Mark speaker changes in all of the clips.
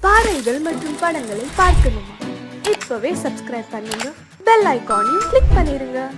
Speaker 1: பாடல்கள் மற்றும் படங்களை பார்க்கணுமா? இப்பவே சப்ஸ்கிரைப் பண்ணுங்க, பெல் ஐகானையும் கிளிக் பண்ணிருங்க.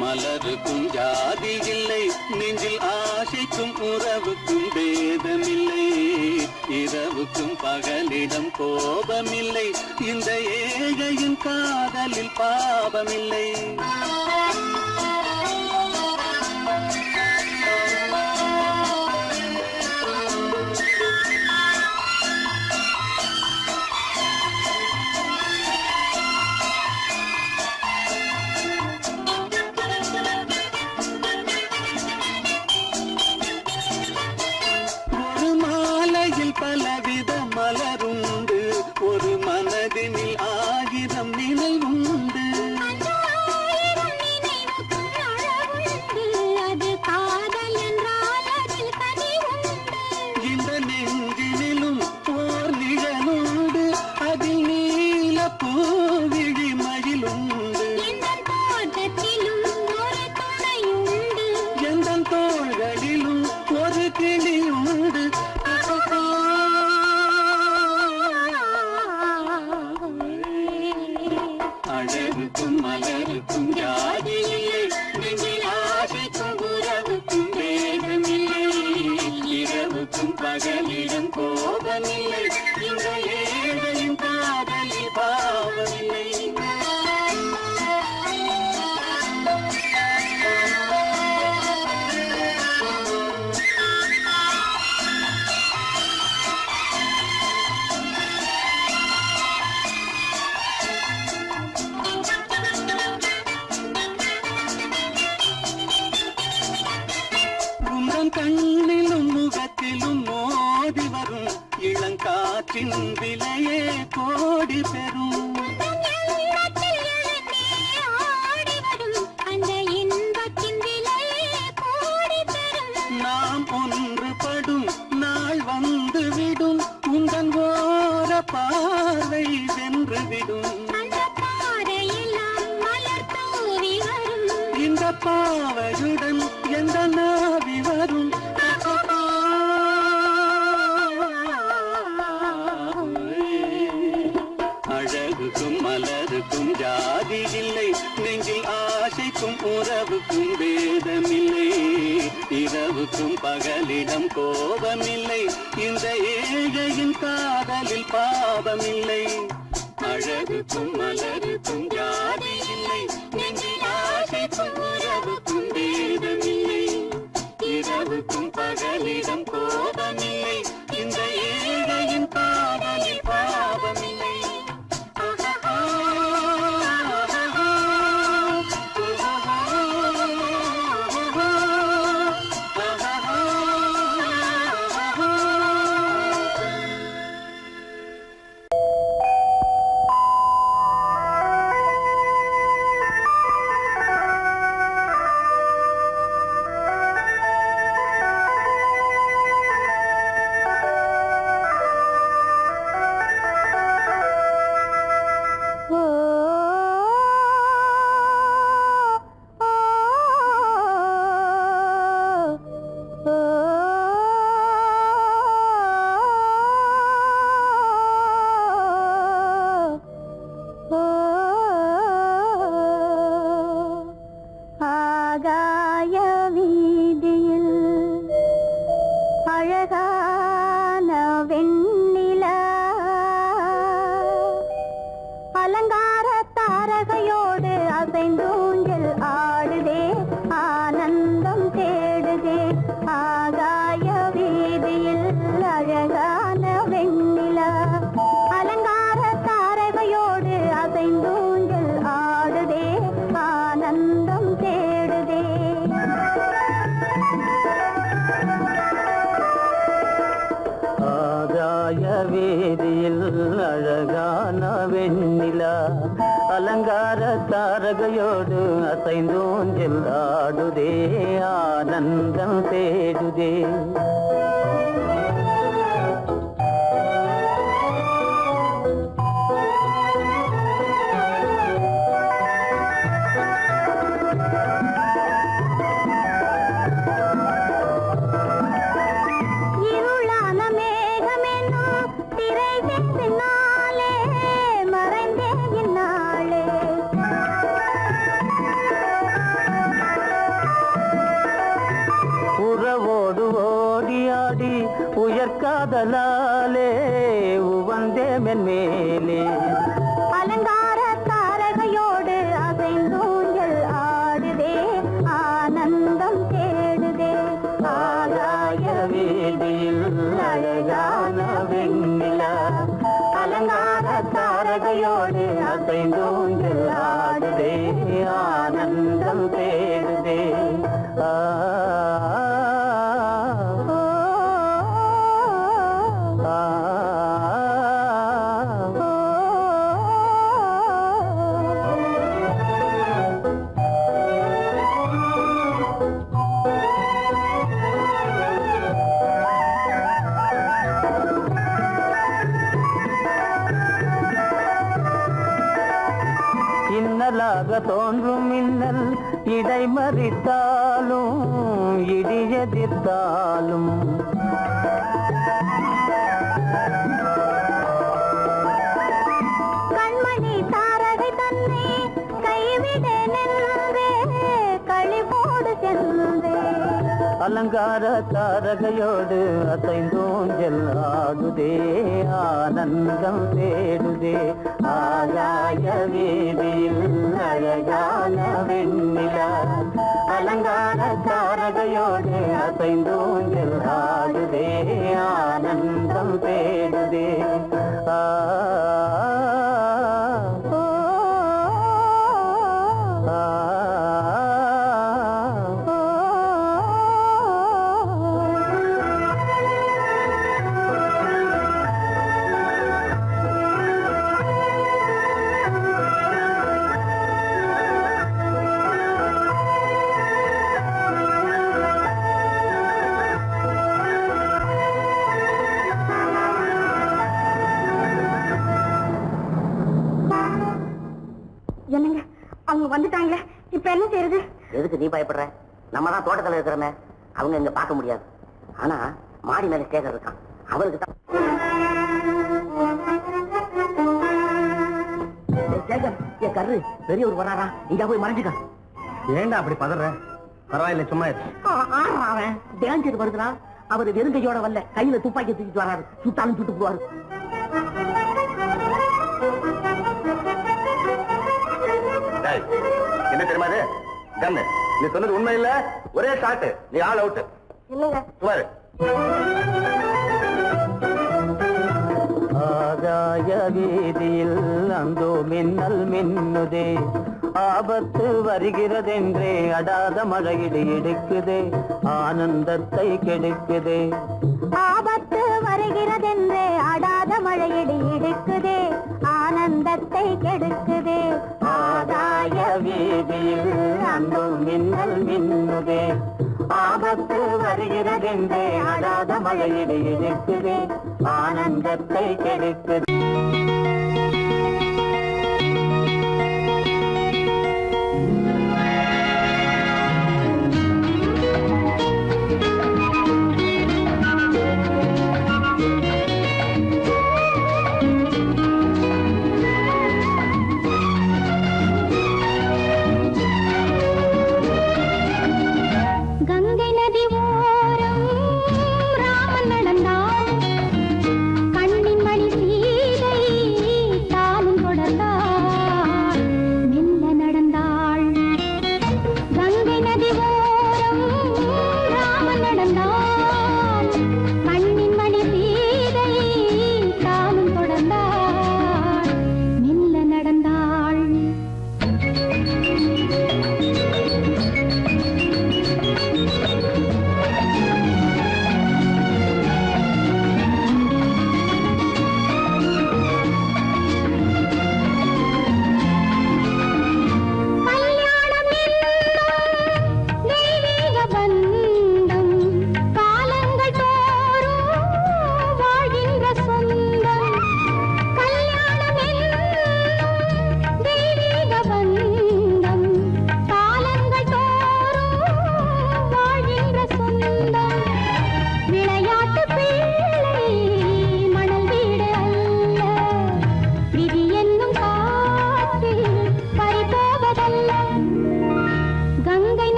Speaker 2: மலருக்கும் ஜாதி இல்லை, நெஞ்சில் ஆசைக்கும் உறவுக்கும் பேதமில்லை. இரவுக்கும் பகலிடம் கோபமில்லை, இந்த ஏழையின் காதலில் பாவமில்லை. பலவித மலருண்டு, ஒரு மனதினில் ஆயிரம் நினைவுண்டு. இந்த நெஞ்சினிலும் ஓர் நிழலுண்டு, அதில் நீல பூவிழி மயிலுண்டு. எந்த தோள்களிலும் ஒரு கிளியுண்டு. அழகுக்கும் மலருக்கும் ஜாதி இல்லை, நெஞ்சில் ஆசைக்கும் உறவுக்கும் பேதமில்லை. இரவுக்கும் பகலிடம் கோபமில்லை, இந்த ஏழையின் காதலில் பாவமில்லை. கண்ணிலும் முகத்திலும் மோதி வரும் இளங்காற்றின் விலையே கோடி பெறும். நாம் ஒன்றுபடும் நாள் வந்துவிடும், உங்கள் ஓர பார்வை வென்றுவிடும். இந்த பாவையுடன் எந்த நாவி வரும். அழகுக்கும் மலருக்கும் ஜாதி இல்லை, நெஞ்சில் ஆசைக்கும் உறவுக்கும் பேதமில்லை. இரவுக்கும் பகலிடம் கோபமில்லை, இந்த ஏழையின் காதலில் பாவமில்லை. அழகுக்கும் மலருக்கும் ஜாதி இல்லை, நெஞ்சில் ஆசைக்கும் உறவுக்கும் பேதமில்லை. இரவுக்கும் பகலிடம் கோபமில்லை, இந்த ஏழையின் காதலில் பாவமில்லை. வீதியில் அழகான வெண்ணிலா அலங்கார தாரகையோடு அசைந்தோஞ்சல் ஆடுதே ஆனந்தம் தேடுதே. உறவோடு ஓடியாடி உயர்காதலாலே உவந்தே மென்மேலே
Speaker 3: அலங்கார தாரகையோடு அசைந்தூஞ்சல் ஆடுதே ஆனந்தம் தேடுதே.
Speaker 2: ஆகாய வீதியில் அழகான வெண்ணிலா அலங்கார தாரகையோடு அசைந்தூஞ்சல் ஆடுதே ஆனந்தம் தேடுதே. இன்னலாக தோன்றும் மின்னல் இடை மறித்தாலும் இடி எதிர்த்தாலும்
Speaker 3: கண்மணி தாரகை தன்னை கைவிட நின்றே களிபோடு சென்றே.
Speaker 2: அலங்கார தாரகையோடு அசைந்தோஞ்சல் ஆடுதே ஆனந்தம் தேடுதே. ஆகாய வீதியில் அழகான வெண்ணிலா அலங்கார தாரகையோடு அசைந்தோஞ்சல் ஆடுதே ஆனந்தம் தேடுதே.
Speaker 3: என்னங்க அவங்க வந்துட்டாங்களே, இப்ப என்ன செய்யறது?
Speaker 4: எதுக்கு நீ பயப்படுற? நம்ம தான் தோட்டத்துல இருக்கிறோமே, அவங்க இங்க பார்க்க முடியாது. ஆனா மாடி மேல சேகர் இருக்கான், அவருக்கு தான். சேகர், என் கரு பெரியவர் வராரா, இங்க போய் மறைஞ்சுக்க.
Speaker 2: ஏண்டா அப்படி பதற? பரவாயில்ல, சும்மா
Speaker 4: அவன் டேஞ்சர் வருதுனா, அவர் வெறுங்கையோட வரல, கையில துப்பாக்கி தூக்கிட்டு வராரு, சுட்டாலும் சுட்டு போவாரு.
Speaker 2: என்ன தெரியுமா இது? கண்ணு, நீ சொன்னது உண்மை இல்ல, ஒரே ஷாட், நீ ஆல் அவுட்.
Speaker 3: இல்லைங்க.
Speaker 2: சுமாரு. ஆகாய வீதியில் அந்தோ மின்னல் மின்னுதே, ஆபத்து வருகிறதென்றே அடாத மழையிடு எடுக்குதே, ஆனந்தத்தை கெடுக்குதே.
Speaker 3: ஆபத்து வருகிறதென்றே அடாத மழையடி இடுக்குதே, ஆனந்தத்தை கெடுக்குதே.
Speaker 2: ஆகாய வீதியில் அந்தோ மின்னல் மின்னுதே, ஆபத்து வருகிறதென்றே அடாத மழையிடு எடுக்குதே, ஆனந்தத்தை கெடுக்குதே.
Speaker 3: கங்கை நதி ஓரம் ராமன் நடந்தான், கண்ணின் மணி சீதை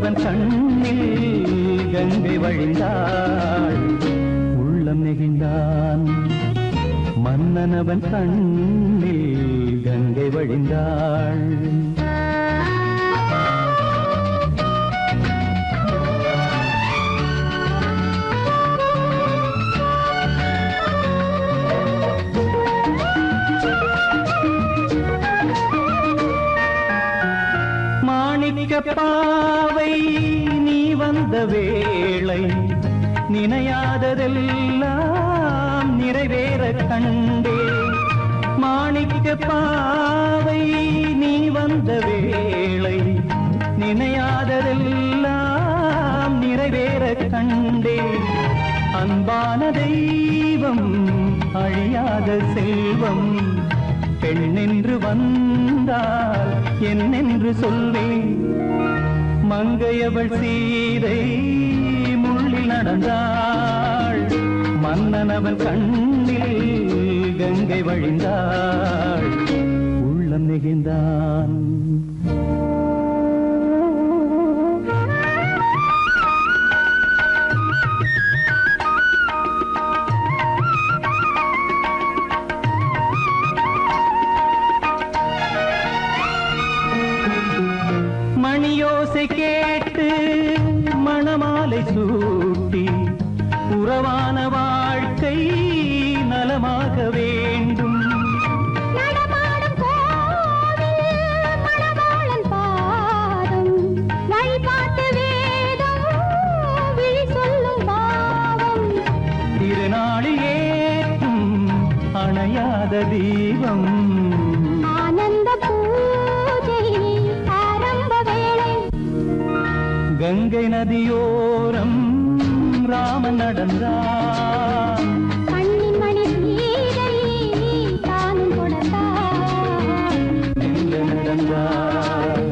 Speaker 5: மன்னனவன் கண்ணில் கங்கை வழிந்தாள் உள்ளம் நெகிழ்ந்தான் மன்னனவன் கண்ணில் கங்கை வழிந்தாள் பாவை நீ வந்த வேளை நினையாததெல்லாம் நிறைவேற கண்டே மாணிக்க பாவை நீ வந்த வேளை நினையாததெல்லாம் நிறைவேற கண்டே அன்பான தெய்வம் அழியாத செல்வம் பெண்ணென்று வந்தால் என்னென்று சொல்வேன் மங்கையவள் சீதை முள்ளில் நடந்தாள் மன்னனவன் கண்ணில் கங்கை வழிந்தாள் உள்ளம் நெகிழ்ந்தான் மணியோசை கேட்டு மணமாலை சூட்டி உறவான வாழ்க்கை நலமாக வேண்டும்
Speaker 3: நடமாடும் கோவில் மணவாளன் பாதம் வழிபாட்டு வேதம் விழி சொல்லும் பாவம்
Speaker 5: திருநாளில் ஏற்றும் அணையாத தீபம்
Speaker 3: ஆனந்த பூஜை ஆரம்ப வேளை
Speaker 5: கங்கை நதியோரம் ராமன் நடந்தார்
Speaker 3: கண்ணின் மணி சீதை தானும் கொடுத்தார்
Speaker 5: எங்க நடந்தார்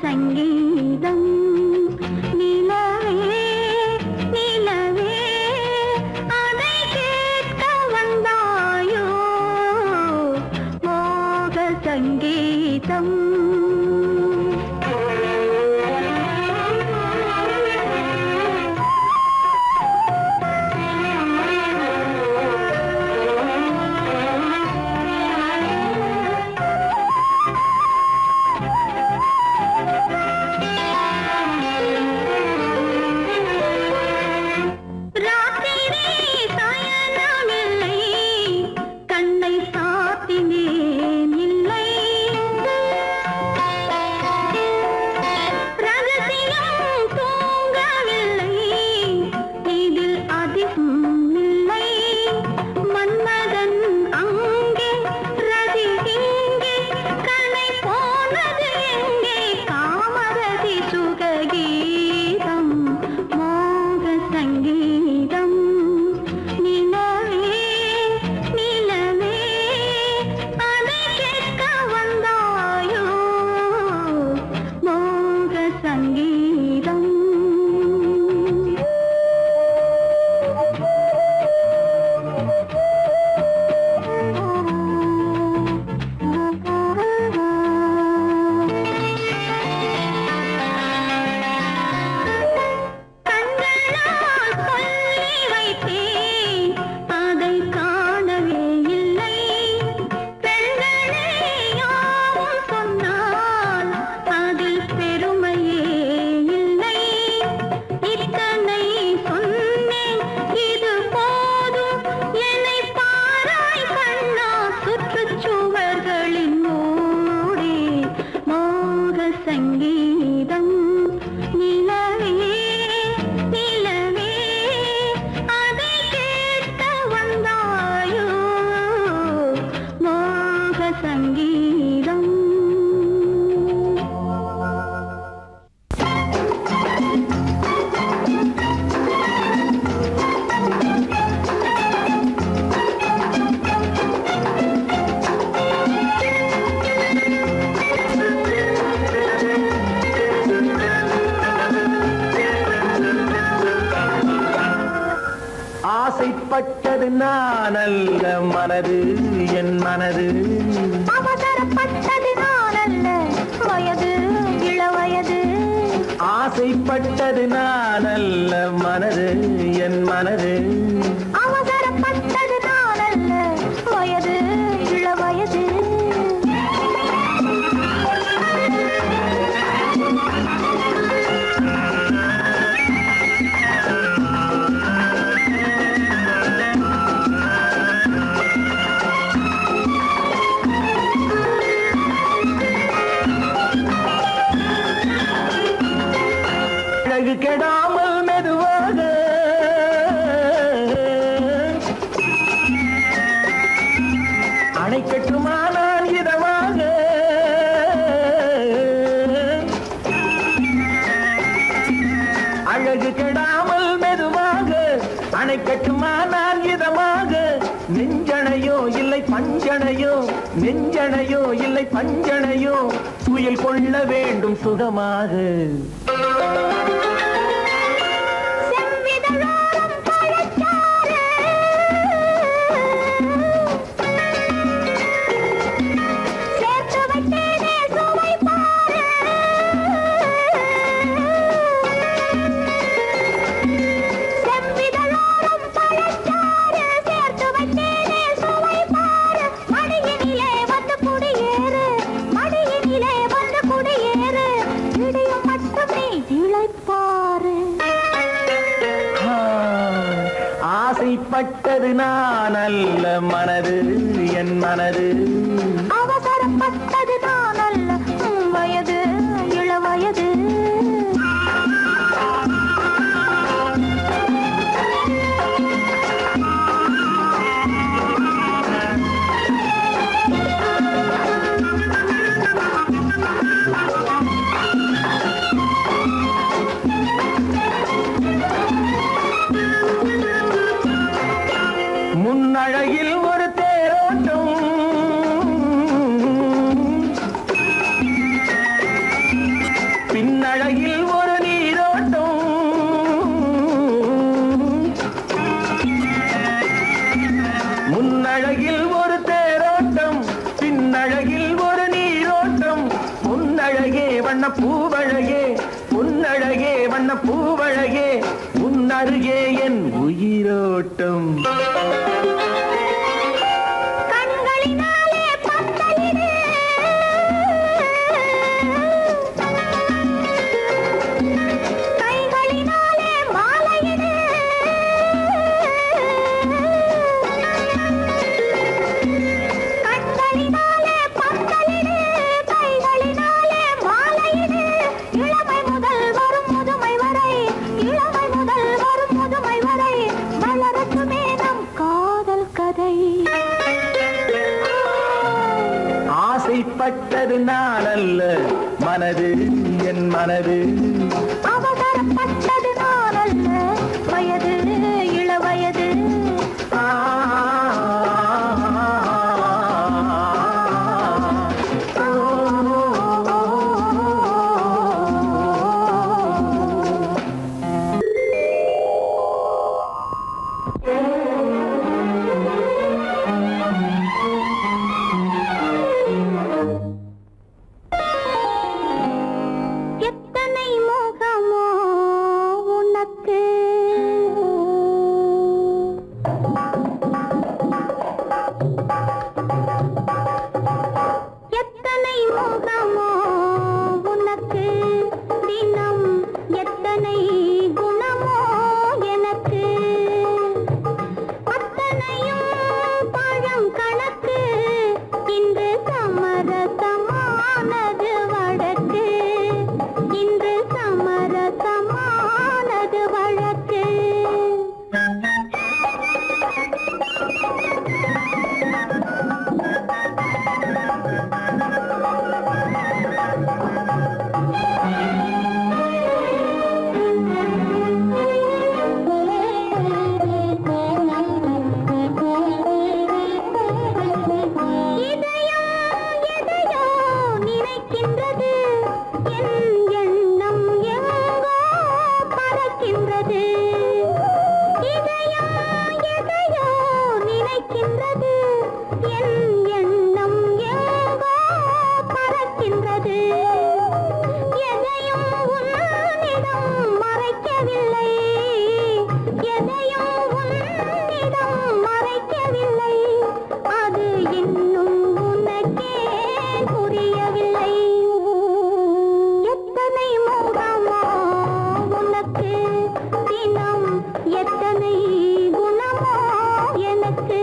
Speaker 3: சங்கீதம் நிலவே நிலவே அதை கேட்க வந்தாயோ மோக சங்கீதம்
Speaker 5: ஆசைப்பட்டது நான் அல்ல மனது என் மனது
Speaker 3: அவசரப்பட்டது நான் அல்ல வயது இளவயது
Speaker 5: ஆசைப்பட்டது நான் அல்ல மனது என் மனது
Speaker 3: அவசரப்பட்டது நான் அல்ல வயது இளவயது
Speaker 5: கெடாமல் மெதுவாக அணை கட்டுமானால் இதமாக அழகு கெடாமல் மெதுவாக அணை கட்டுமானால் இதமாக நெஞ்சணையோ இல்லை பஞ்சணையோ நெஞ்சணையோ இல்லை பஞ்சணையோ துயில் கொள்ள வேண்டும் சுகமாக ஆசைப்பட்டது நான் அல்ல மனது என் மனது
Speaker 3: அவசரப்பட்டது நான் அல்ல வயது இளவயது
Speaker 5: முன்னழகில் ஒரு தேரோட்டம் வண்ண பூவழகே உன்னழகே வண்ண பூவழகே உன் அருகே என் உயிரோட்டம்
Speaker 3: கண்களினாலே பந்தலிடு கைகளினாலே மாலையிடு கண்களினாலே பந்தலிடு கைகளினாலே மாலையிடு இளமை முதல் வரும் முதுமை வரை இளமை முதல் வரும் முதுமை வரை வளரட்டுமே நம் காதல் கதை
Speaker 5: ஆசைப்பட்டது நான் அல்ல மனது என் மனது
Speaker 3: அவசரப்பட்டது நான் அல்ல வயது இளவயது எத்தனை மோகமோ உனக்கு எத்தனை மோகமோ உனக்கு தினம் எத்தனை குணமோ எனக்கு அத்தனையும் பழம் கணக்கு இன்று சமரசமானது வழக்கு இன்று சமரசமானது வழக்கு இதயம் எதையோ நினைக்கின்றது என் எண்ணம் எங்கோ பறக்கின்றது இதயம் எதையோ நினைக்கின்றது என் எண்ணம் எங்கோ பறக்கின்றது எதையும் உன்னிடம் மறைக்கவில்லை எதையும் உன்னிடம் மறைக்கவில்லை அது இன்னும் உனக்கே புரியவில்லை எத்தனை மோகமோ உனக்கு தினம் எத்தனை குணமோ எனக்கு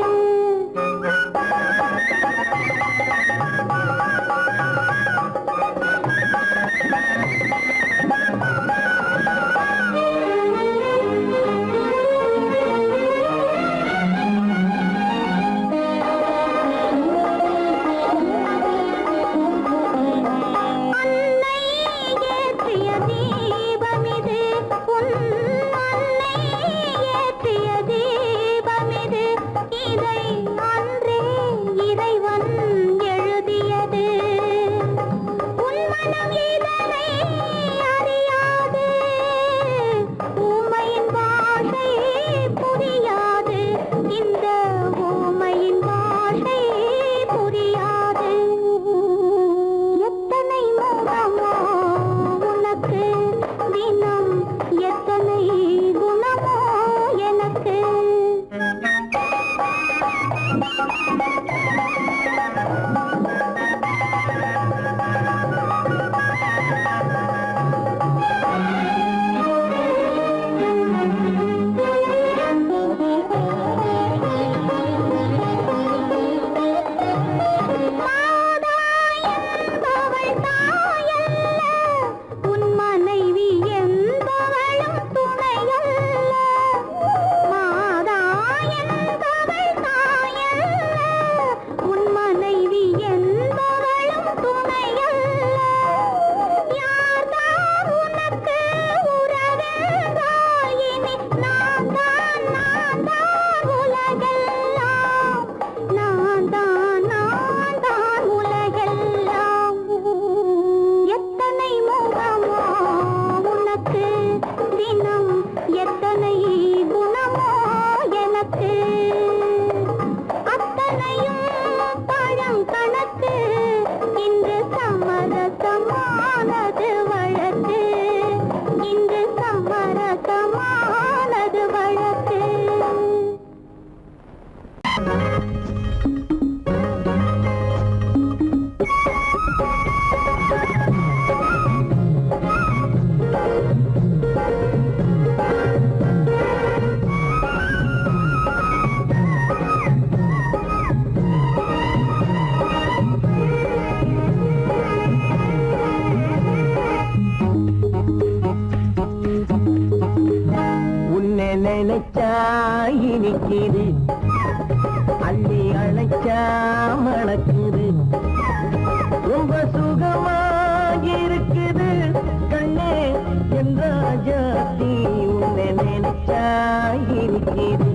Speaker 3: சமரசமானது வழக்கு இங்கு சமரசமானது வழக்கு
Speaker 5: உன்னை நினைச்சா இனிக்குது, அள்ளி அணைச்சா மணக்குது, ரொம்ப சுகமாயிருக்குது கண்ணே என் ராஜாத்தி. உன்னை நினைச்சா இனிக்குது,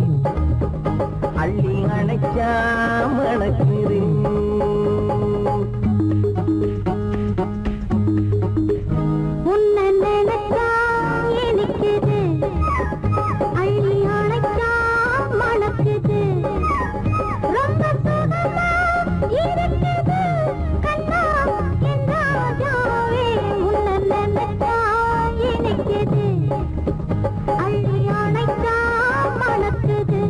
Speaker 5: அள்ளி அணைச்சா மணக்குது.
Speaker 3: உன்னை நினைச்சா இனிக்குது, அள்ளி அணைச்சா மணக்குது, ரொம்ப சுகமா இருக்குது கண்ணா என் ராஜாவே. உன்னை நினைச்சா இனிக்குது, அள்ளி அணைச்சா மணக்குது.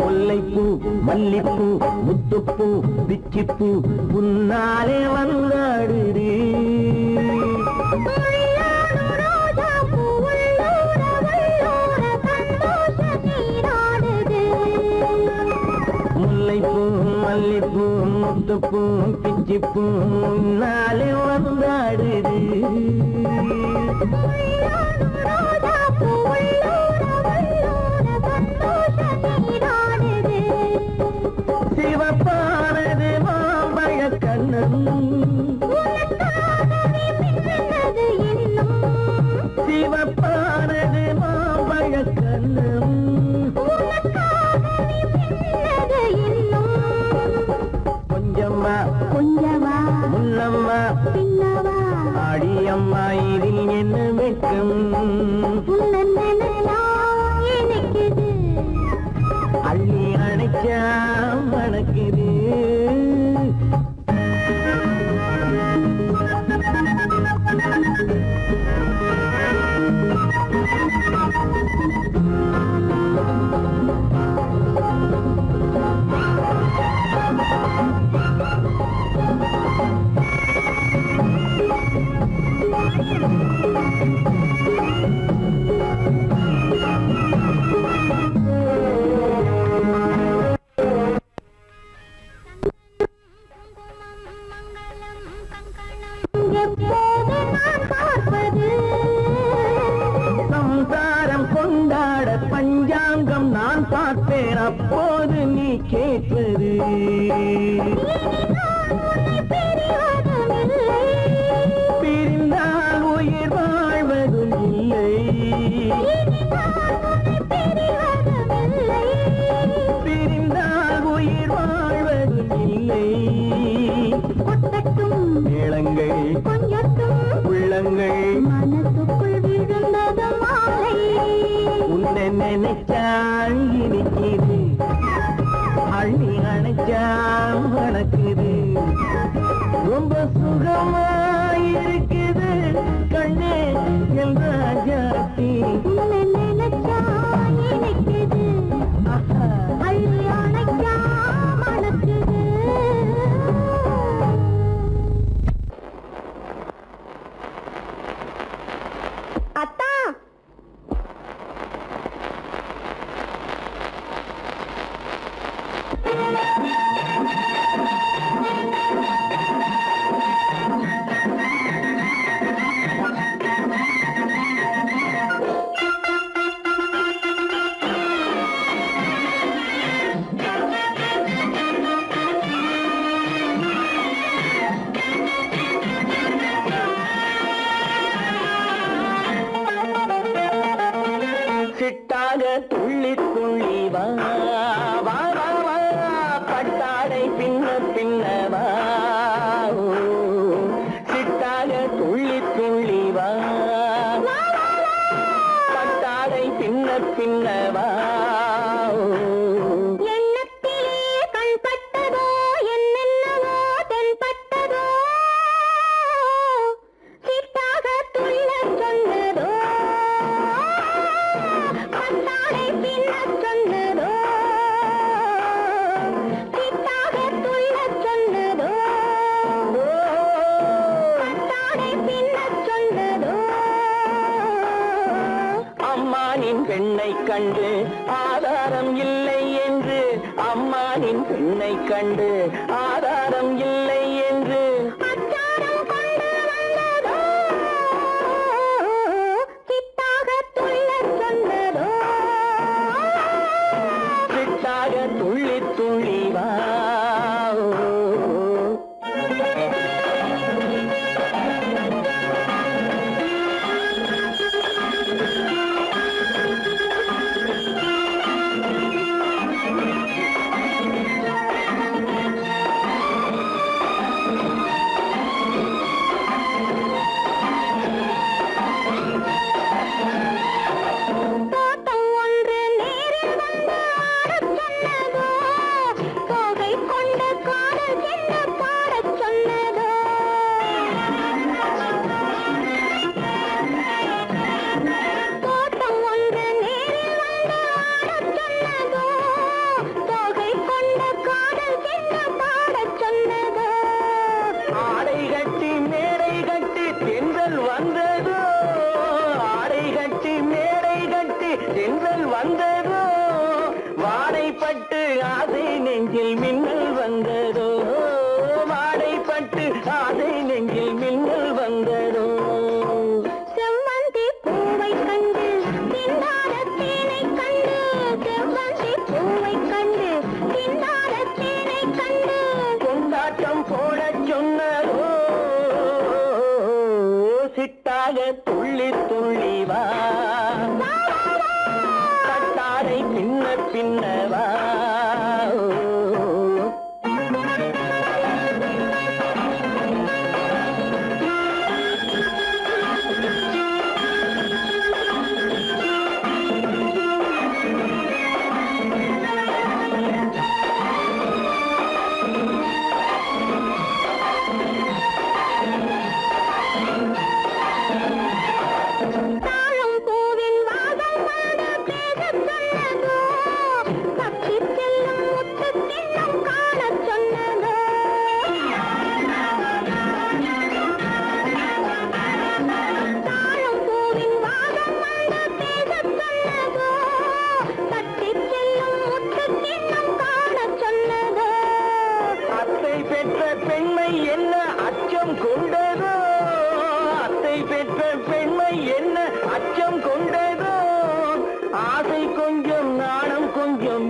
Speaker 5: முல்லைப்பூ மல்லிப்பூ முத்துப்பூ பிச்சிப்பூ உன்னாலே வந்தாடுது. முல்லைப்பூ மல்லிப்பூ முத்துப்பூ பிச்சிப்பூ உன்னாலே வந்தாடுது. சிவப்பானது மாம்பழ கண்ணம், சிவப்பானது மாம்பழ கண்ணம், கொஞ்சம்மா
Speaker 3: கொஞ்சமா
Speaker 5: முன்னம்மா
Speaker 3: பின்னவா
Speaker 5: ஆடியம்மா இதில் என்ன வெட்கம்.
Speaker 3: உன்னை நினைச்சா இனிக்குது,
Speaker 5: அள்ளி அணைச்சா மணக்குது.
Speaker 3: எப்போது நான் பார்ப்பது
Speaker 5: சம்சாரம் கொண்டாட பஞ்சாங்கம் நான் பார்ப்பேன், அப்போது நீ கேட்பது. பிரிந்தால் உயிர் வாழ்வதும் இல்லை, பிரிந்தால் உயிர் வாழ்வதும் இல்லை.
Speaker 3: கொட்டட்டும்
Speaker 5: மேளங்கள்
Speaker 3: கொஞ்சட்டும்
Speaker 5: உள்ளங்கள்
Speaker 3: மனசுக்குள் விழுந்தது மாலை.
Speaker 5: உன்னை நினைச்சால் இனிக்குது, அள்ளி அணைச்சா மணக்குது, ரொம்ப சுகமாயிருக்குது கண்ணே என் ராஜாத்தி.
Speaker 3: உன்னை நினைச்சா இனிக்குது,
Speaker 5: ஆஹா.
Speaker 3: அள்ளி அணைச்சா மணக்குது. அத்தா
Speaker 5: சிட்டாக துள்ளி துள்ளி வா வா வா வா பட்டாடை பின்ன பின்னவா சிட்டாக துள்ளி துள்ளி வா பட்டாடை பின்ன பின்னவா பெண்ணை கண்டு ஆதாரம் இல்லை என்று அம்மானின் பெண்ணை கண்டு ஆதாரம் இல்லை என்று சிட்டாக துள்ளி துள்ளி வா வந்ததோ வாடைப்பட்டு ஆசை நெஞ்சில் மின்னல் வந்ததோ வாடைப்பட்டு ஆசை நெஞ்சில் மின்னல் வந்ததோ
Speaker 3: செவ்வந்தி பூவை கண்டு திண்டார தேனை கண்டு செவ்வந்தி பூவை கண்டு திண்டார தேனை கண்டு
Speaker 5: கொண்டாட்டம் போட சொன்னதோ சிட்டாக துள்ளி துள்ளி வா பின்ன பின்னவா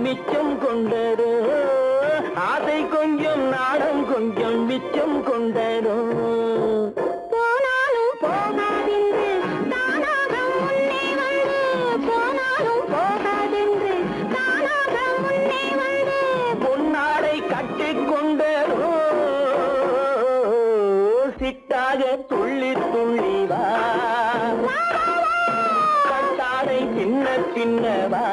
Speaker 5: மிச்சம் கொண்டதோ ஆசை கொஞ்சம் நாடம் கொஞ்சம் மிச்சம் கொண்டதோ
Speaker 3: போனாலும் போகாதென்று தானாக முன்னே வந்து போனாலும் போகாதென்று தானாக முன்னே வந்து
Speaker 5: பொன்னாடை கட்டிக்கொண்டதோ சிட்டாக துள்ளி துள்ளி வா கட்டாடை சின்ன சின்னவா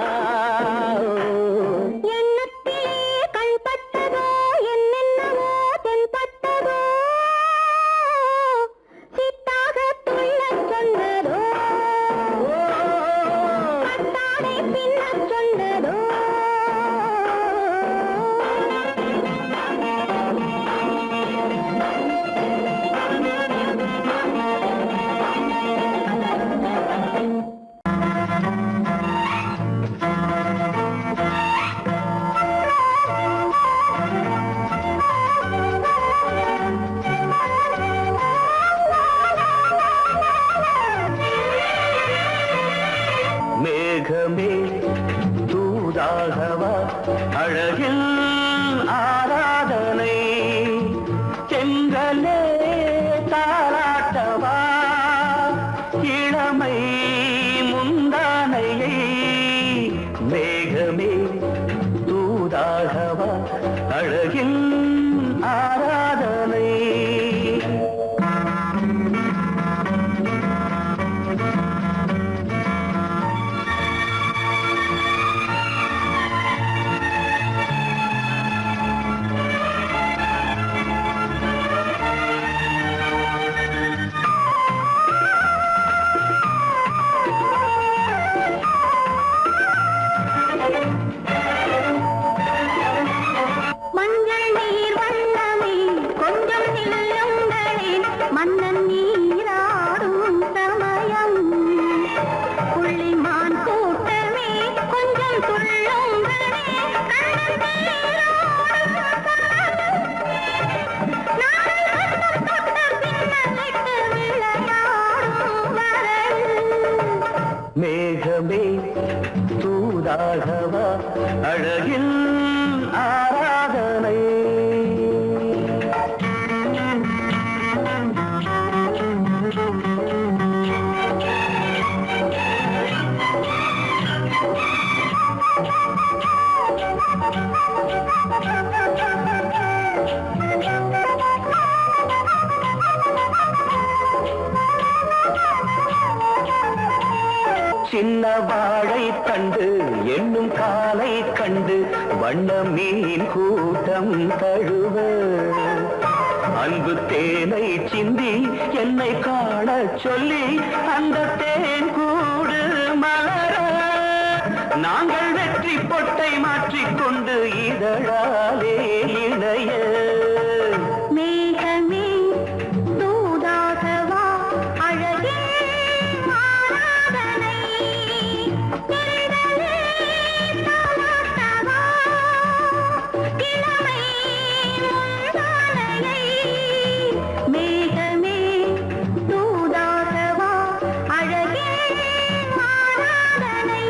Speaker 5: மேகமே தூதாகவா அழகில் ஆராதனை செங்கலே தாராட்டவா இளமை முந்தானையை அழகின் ஆராதனை.
Speaker 3: மஞ்சள் நீர் வண்ணமே கொஞ்சம் நில்லுங்களே மன்னன் நீராடும் சமயம் புள்ளிமான் கூட்டமே கொஞ்சம் துள்ளுங்களே கண்ணன் நீராடும் பின்னலிட்டு விளையாடும் வரல்
Speaker 5: மேகமே தூதாகவா அழகில் ஆராதனை. சின்ன வாழை தண்டு என்னும் காலை கண்டு வண்ண மீன் கூட்டம் தழுவ அன்பு தேனை சிந்தி என்னை காண சொல்லி அந்த தேன் கூடு மலர நாங்கள் வெற்றி பொட்டை மாற்றிக்கொண்டு இதழாலே இணைய
Speaker 3: மேகமே தூதாகவா அழகே ஆராதனை நெருடலே தாலாட்டவா இளமை முந்தானையை மேகமே தூதாகவா அழகே ஆராதனை.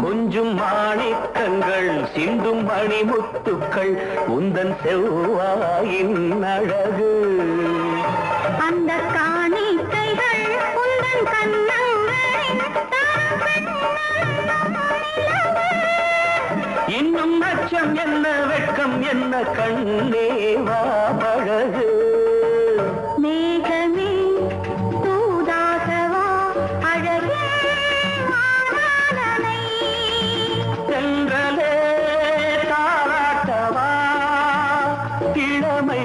Speaker 5: கொஞ்சும் மாணிக்கங்கள் சிந்தும் மணிமுத்துக்கள் உந்தன் செவ்வாயின் அழகு
Speaker 3: அந்த காணிக்கைகள் உந்தன் கண்ணங்களின்
Speaker 5: இன்னும் அச்சம் என்ன வெட்கம் என்ன கண்ணேவா பழகு
Speaker 3: மேகமே தூதாகவா அழகே ஆராதனை
Speaker 5: சென்றலே தாராட்டவா இளமை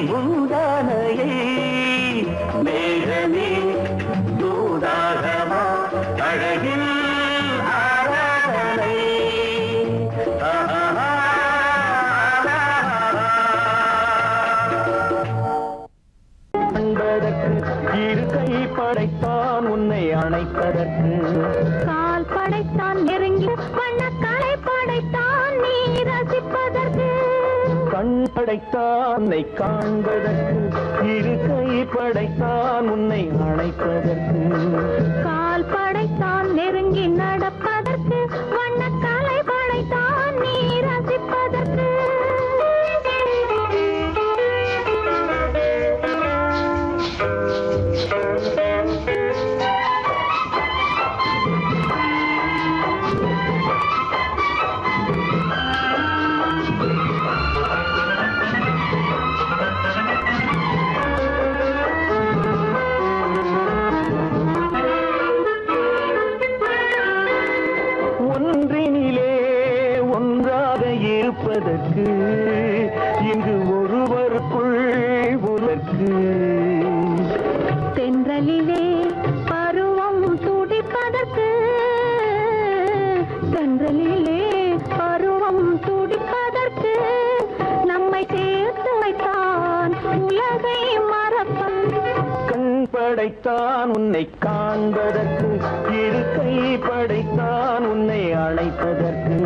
Speaker 5: முந்தானையை மேகமே தூதாகவா அழகில் ஆராதனை. அன்பதற்கு இரு கை படைத்தான் உன்னை அணைப்பதற்கு
Speaker 3: கால் படைத்தான் நெருங்கி வண்ணக்காலை படைத்தான் நீ ரசிப்பதற்கு
Speaker 5: கண் படைத்தான் உன்னை காண்பதற்கு இரு கை படைத்தான் உன்னை அணைப்பதற்கு
Speaker 3: கால் படைத்தான் நெருங்கி நடப்பதற்கு வண்ணக்காலை படைத்தான் நீ ரசிப்பதற்கு
Speaker 5: ஒன்றினிலே ஒன்றாக இருப்பதற்கு இங்கு ஒருவருக்குள் ஒருவருக்கு
Speaker 3: தென்றலிலே பருவம் துடிப்பதற்கு தென்றலிலே பருவம் துடிப்பதற்கு நம்மை சேர்த்து வைத்தான் உலகை மறப்பன்
Speaker 5: கண் படைத்தான் உன்னை காண்பதற்கு இரு கை படைத்தான் உன்னை அழைப்பதற்கு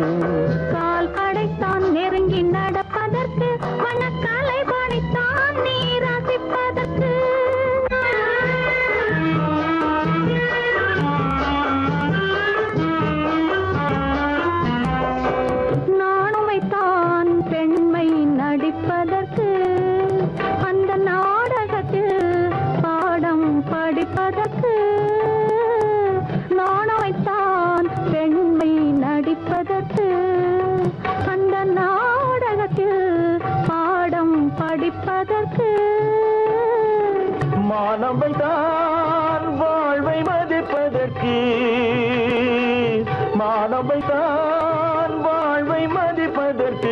Speaker 3: கால் படைத்தான் நெருங்கி
Speaker 5: மாணவை தான் வாழ்வை மதிப்பதற்கு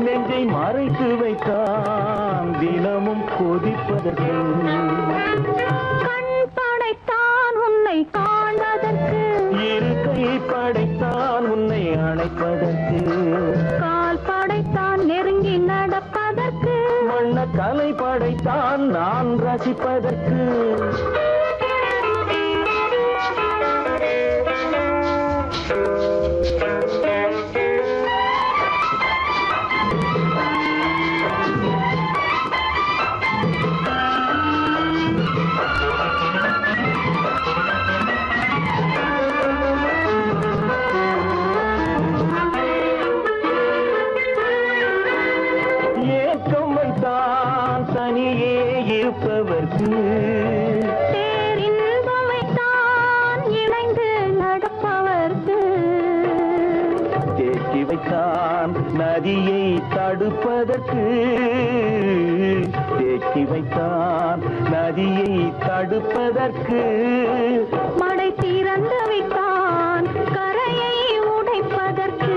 Speaker 5: நெஞ்சை மறைத்து வைத்தான் தினமும் கொதிப்பதற்கு
Speaker 3: கண் படைத்தான் உன்னை காண்பதற்கு,
Speaker 5: இருக்கை படைத்தான் உன்னை அணைப்பதற்கு,
Speaker 3: கால் படைத்தான் நெருங்கி நடப்பதற்கு,
Speaker 5: வண்ண கலை படைத்தான் நான் ரசிப்பதற்கு. ஏக்கம் வைத்தான் தனியே இருப்பவர்க்கு,
Speaker 3: பேரின்பம் வைத்தான் இணைந்து நடப்பவர்க்கு,
Speaker 5: தேக்கி வைத்தான் நதியை தடுப்பதற்கு, தேக்கி வைத்தான் நதியை தடுப்பதற்கு,
Speaker 3: மடை திறந்து வைத்தான் கரையை உடைப்பதற்கு,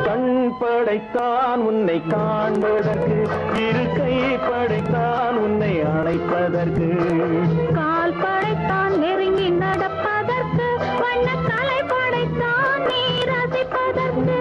Speaker 5: கண் படைத்தான் உன்னை காண்பதற்கு, இருக்கை படைத்தான் உன்னை அணைப்பதற்கு,
Speaker 3: கால் படைத்தான் நெருங்கி நடப்பதற்கு, வண்ண கலை படைத்தான் நீ ரசிப்பதற்கு.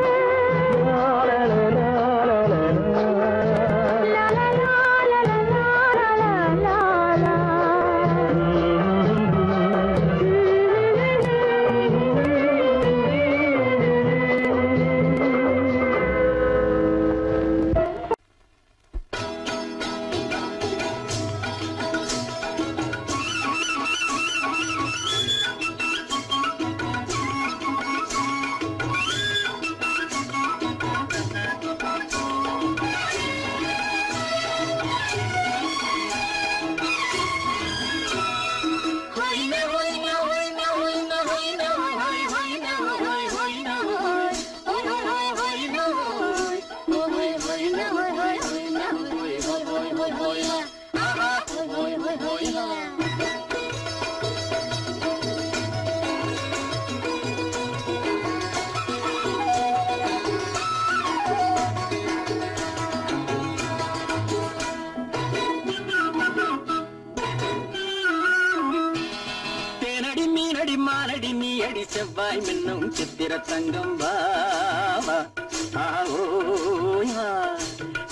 Speaker 5: தேனடி மீனடி மானடி நீ அடி செவ்வாய் மின்னும் சித்திர தங்கம் பாவா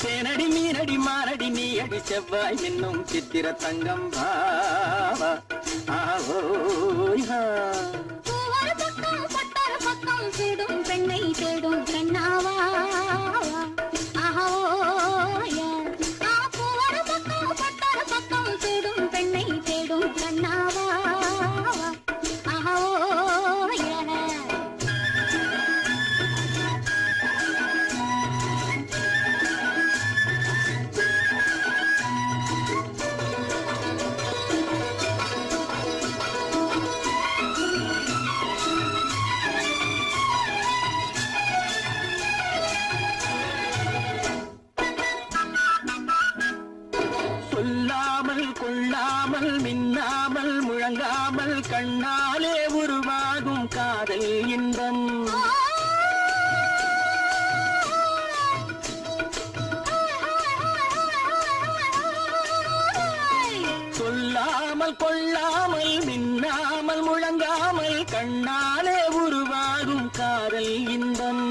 Speaker 5: தேனடி மீனடி மானடி நீ அடி செவ்வாய் மின்னும் சித்திர தங்கம் பாவா
Speaker 3: பூவொரு பக்கம் பட்டொரு பக்கம் தேடும் பெண்ணை தேடும் கண்ணாவா. பூவொரு பக்கம் பட்டொரு பக்கம் தேடும் பெண்ணை தேடும் கண்ணாவா.
Speaker 5: சொல்லாமல் கொள்ளாமல் மின்னாமல் முழங்காமல் கண்ணாலே உருவாகும் காதல் இன்பம் சொல்லாமல் கொள்ளாமல் மின்னாமல் முழங்காமல் கண்ணாலே உருவாகும் காதல் இன்பம்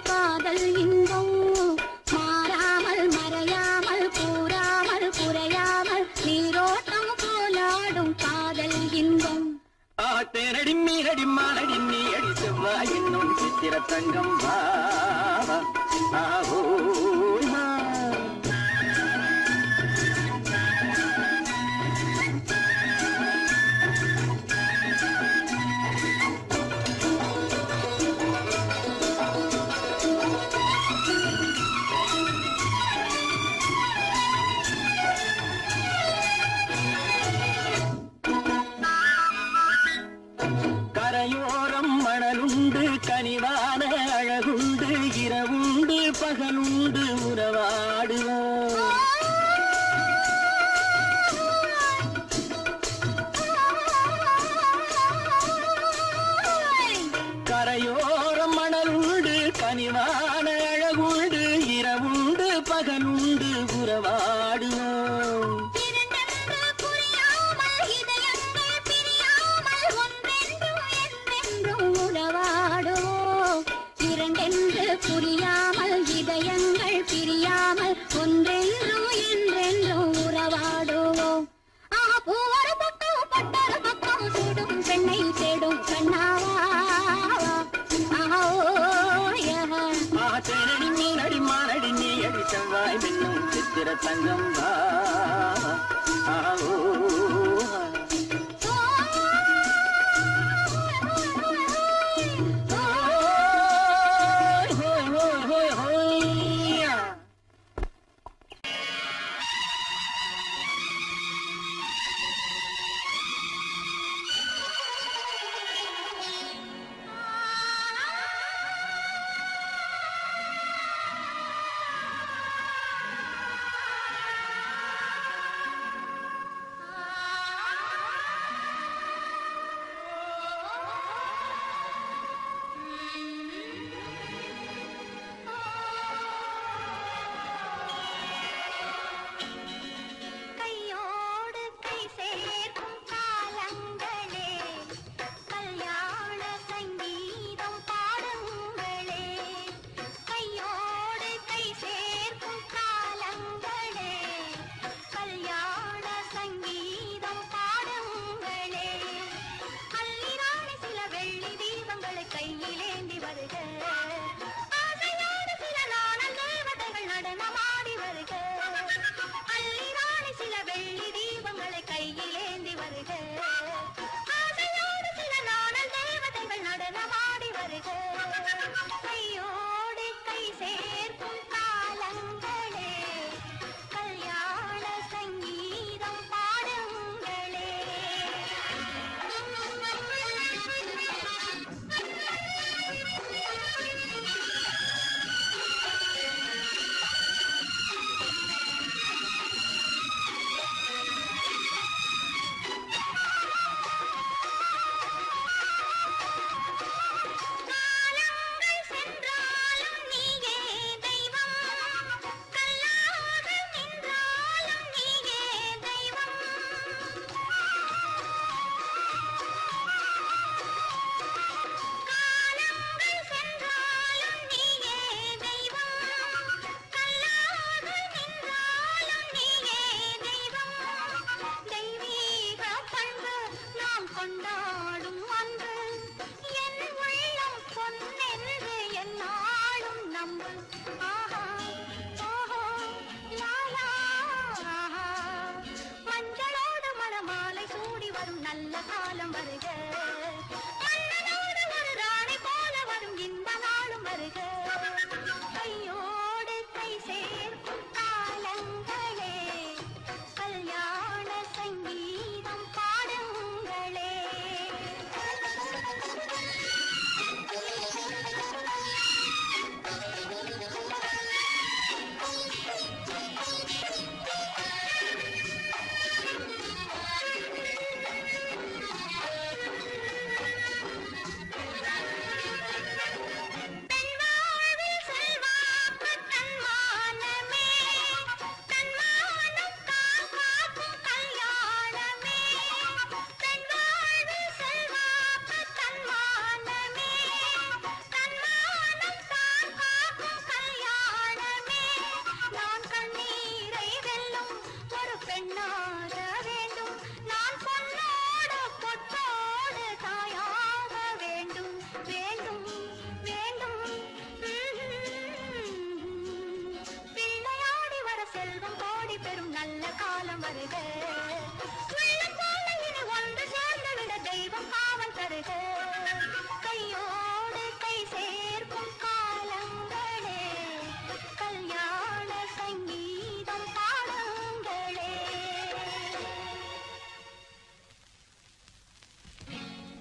Speaker 3: காதல் இன்பம் மாறாமல் மறையாமல் கூறாமல் குறையாமல் நீரோட்டம் போலாடும் காதல் இன்பம்.
Speaker 5: தேனடி மீனடி மானடி நீ அடி செவ்வாய் என்னும் சித்திர தங்கம் பாவா கரையோரம் மணலுண்டு கனிவான அழகுண்டு இரவுண்டு பகல் பகலுண்டு உறவாடுவோம்.
Speaker 3: இரண்டென்று புரியாமல் இதயங்கள் பிரியாமல் ஒன்றென்றும் என்றென்றும் உறவாடுவோம். இரண்டென்று புரியாமல் இதயங்கள் பிரியாமல் ஒன்றென்றும் என்றென்றும் உறவாடுவோம். பூவொரு பக்கம் பட்டொரு பக்கம் சூடும் பெண்ணை தேடும் கண்ணாவா.
Speaker 5: தேனடி மீனடி மானடி நீ அடி செவ்வாய் மின்னும் சித்திர தங்கம் வா.
Speaker 3: கையோடு கை சேர்க்கும் காலங்களே கல்யாண சங்கீதம் பாடுங்களே. கையோடு கை சேர்க்கும் காலங்களே கல்யாண சங்கீதம் பாடுங்களே. அள்ளிராணி சில வெள்ளி தீபங்களை கையிலேந்தி வருக. ஆசையோடு சில நாணல் தேவதைகள் நடனமாடி வருக. அள்ளிராணி சில வெள்ளி தீபங்களை கையிலேந்தி வருக. ஆசையோடு சில நாணல் தேவதைகள் நடனமாடி வருக. கையோடு கை சேர்க்கும் காலங்களே கல்யாண சங்கீதம் பாடுங்களே. காலங்கள் சென்றாலும் நீயே தெய்வம். கல்லாக நின்றாலும் நீயே தெய்வம். காலங்கள் சென்றாலும் நீயே தெய்வம். கல்லாக நின்றாலும் நீயே தெய்வம். தெய்வீக பண்பு நாம் கொண்டாடும் அன்பு என் உள்ளம் பொன்னென்று என்னாலும் நம்பு. ஆஹா ஓஹோ லாலா. மஞ்சளோடு மலமாலை சூடி வரும் நல்ல காலம் வருக. மன்னனோடு ஒரு ராணி போல வரும் இன்ப நாளும் வருக. கையோடு கை சேர்க்கும் காலங்களே கல்யாண சங்கீதம் பாடுங்களே. பெண்வாழ்வில் செல்வாக்கு தன்மானமே தன்மானம் தான் காக்கும் கல்யாணமே. பெண்வாழ்வில் செல்வாக்கு தன்மானமே தன்மானம் தான் காக்கும் கல்யாணமே. நான் கண்ணீரை வெல்லும் ஒரு பெண்ணாக வேண்டும். நான் பொன்னோடு பொட்டோடு தாயாக வேண்டும் வேண்டும் வேண்டும். பிள்ளையாடி வர செல்வம் கோடி பெறும் நல்ல காலம் வருக. உள்ளம் போல இனி ஒன்று சேர்ந்து விட தெய்வம் காவல் தருக. கையோடு கை சேர்க்கும் காலங்களே கல்யாண சங்கீதம் பாடுங்களே.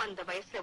Speaker 4: அந்த வயசு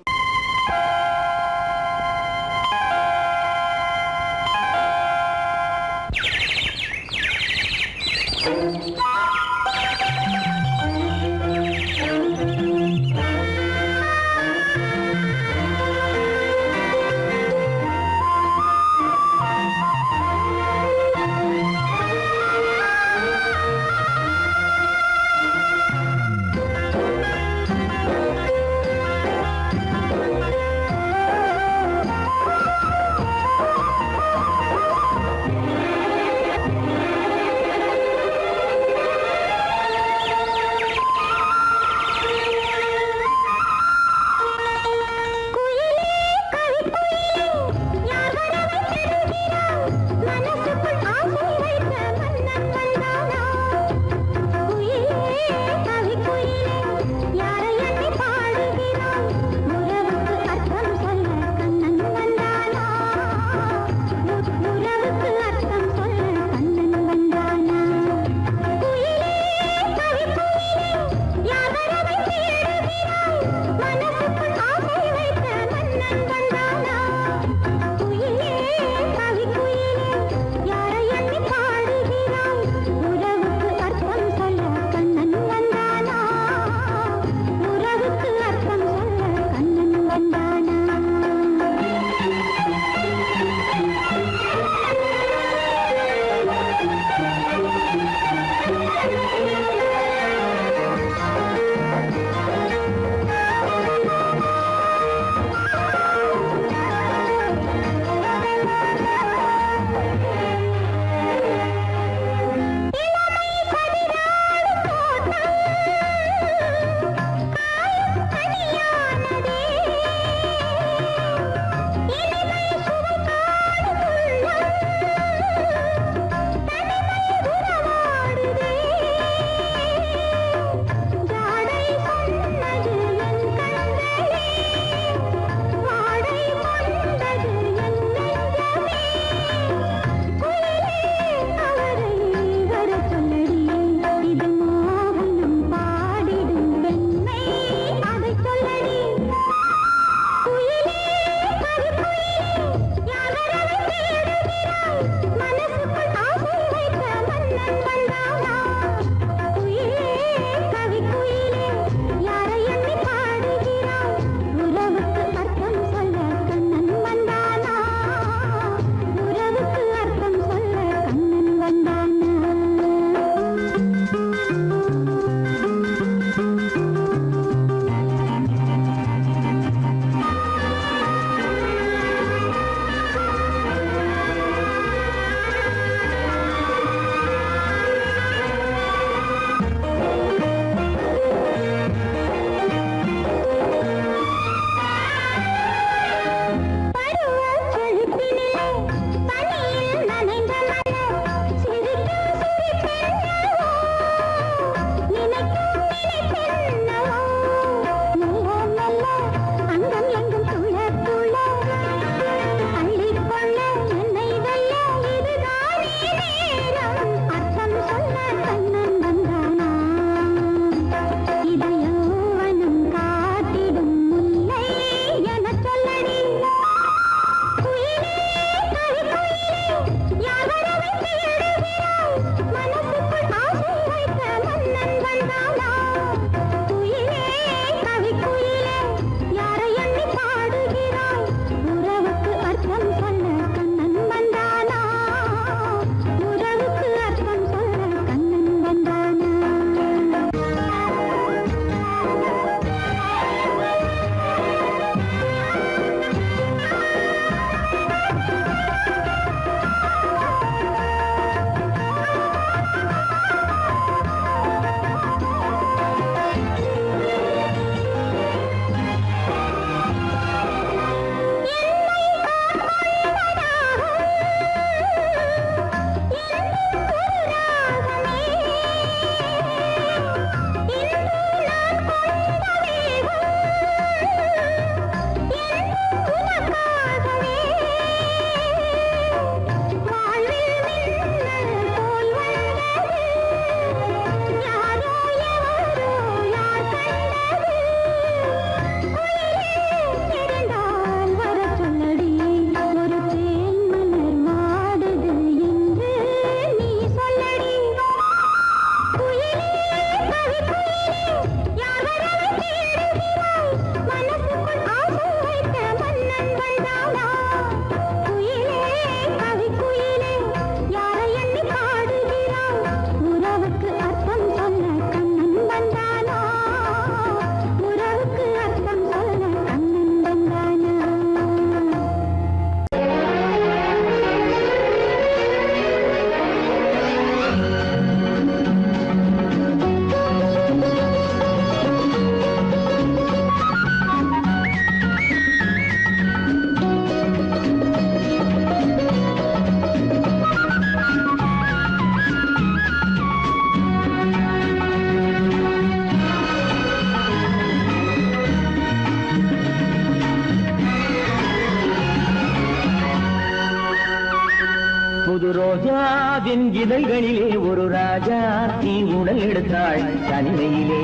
Speaker 5: ரோஜாவின் இதழ்களிலே ஒரு ராஜா நீ உடல் எடுத்தாள் தனிமையிலே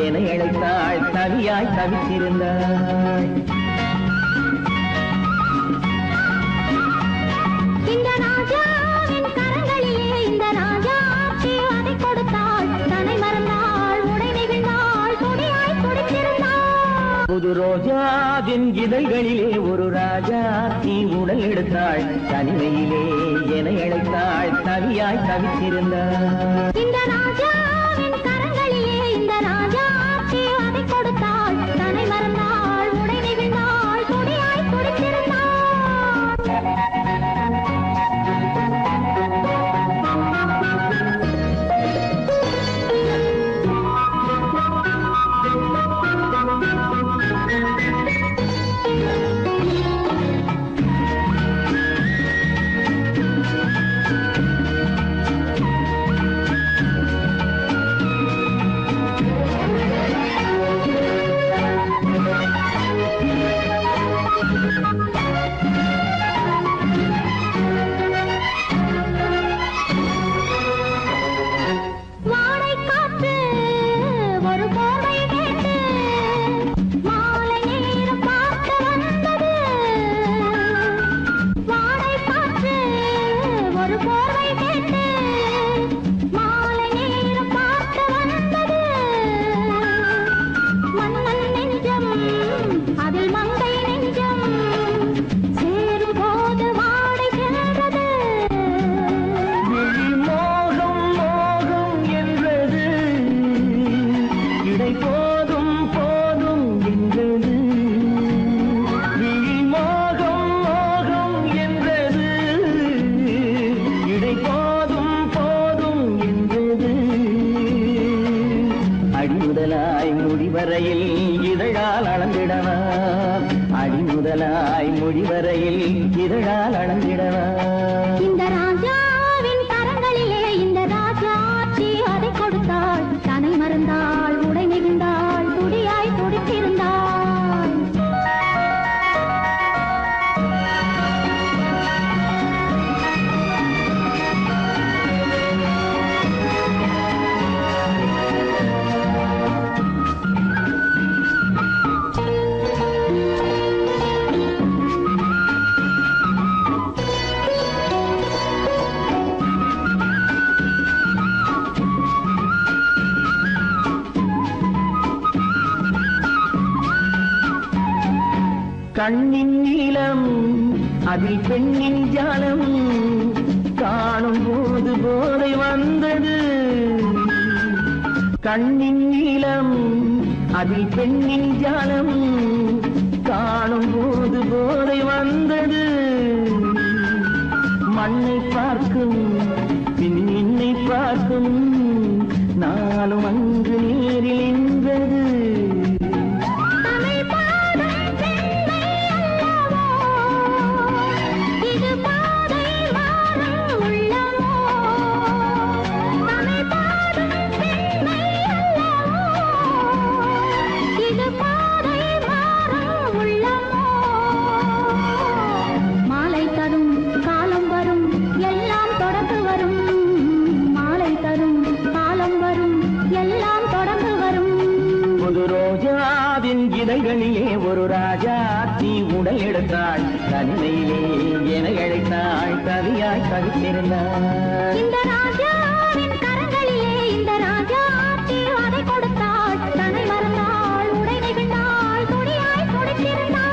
Speaker 5: என அழைத்தாள் தவியாய் தவித்திருந்தாள்
Speaker 3: இந்த ராஜாவின் கரங்களிலே இந்த ராஜாச்சி அதை கொடுத்தாள் தன்னை மறந்தாள் உடை நெகிழ்ந்தாள் துடியாய் துடித்திருந்தாள்
Speaker 5: புது ரோஜாவின் இதழ்களிலே ஒரு ராஜா நீ உடல் எடுத்தாள் தனிமையிலே என அழைத்தாள் தவியாய் தவித்திருந்தாள்
Speaker 3: இந்த ராஜாவின் கரங்களிலே இந்த ராஜாச்சி அதை கொடுத்தாள் தன்னை மறந்தாள் உடை நெகிழ்ந்தாள் துடியாய் துடித்திருந்தாள் வாடை காற்று ஒரு போர்வை கேட்டு மாலை நேரம் பார்க்க வந்தது வாடை காற்று ஒரு போர்வை கேட்டு மாலை நேரம் பார்க்க வந்தது மன்னன் நெஞ்சம் அதில் மங்கை நெஞ்சம் சேரும் போது வாடை சென்றது
Speaker 5: மோகம் மோகம் என்றது இடை போதும் போதும் என்றது மோகம் மோகம் என்றது இடை போதும் போதும் என்றது அடிமுதலாய் முடிவரையில் இதழால் அளந்திடவா அடிமுதலாய் முடிவரையில் இதழால் அளந்திடவா
Speaker 3: இந்த ராஜாவின் கரங்களிலே இந்த ராஜாச்சி அதை கொடுத்தாள் தன்னை மறந்தாள் உடை நெகிழ்ந்தாள் துடியாய் துடித்திருந்தாள்
Speaker 5: கண்ணின் நீளம் அதில் பெண்ணின் ஜாலம் காணும் போது போதை வந்தது கண்ணின் நீளம் அதில் பெண்ணின் ஜாலம் காணும் போது போதை வந்தது மண்ணை பார்க்கும் பின் என்னை பார்க்கும் நாளும் அங்கு நேரில் என்றது
Speaker 3: தமிழ் பாடும் பெண்மை அல்லவோ இது பாதை வாழும் உள்ளமோ தமிழ் பாடும் பெண்மை அல்லவோ இது பாதை வாழும் உள்ளமோ மாலை தரும் காலம் வரும் எல்லாம் தொடர்ந்து வரும் மாலை தரும் காலம் வரும் எல்லாம் தொடர்ந்து வரும்
Speaker 5: புது ரோஜாவின் இதழ்களிலே ஒரு ராஜா நீ உடல் எடுத்தாள் தனிமையிலே என அழைத்தாள் கவியாய் கவித்திருந்தாள்
Speaker 3: இந்த ராஜாவின் கரங்களிலே இந்த ராஜாச்சி அதை கொடுத்தாள் தன்னை மறந்தாள் உடை நெகிழ்ந்தாள் துடியாய் துடித்திருந்தாள்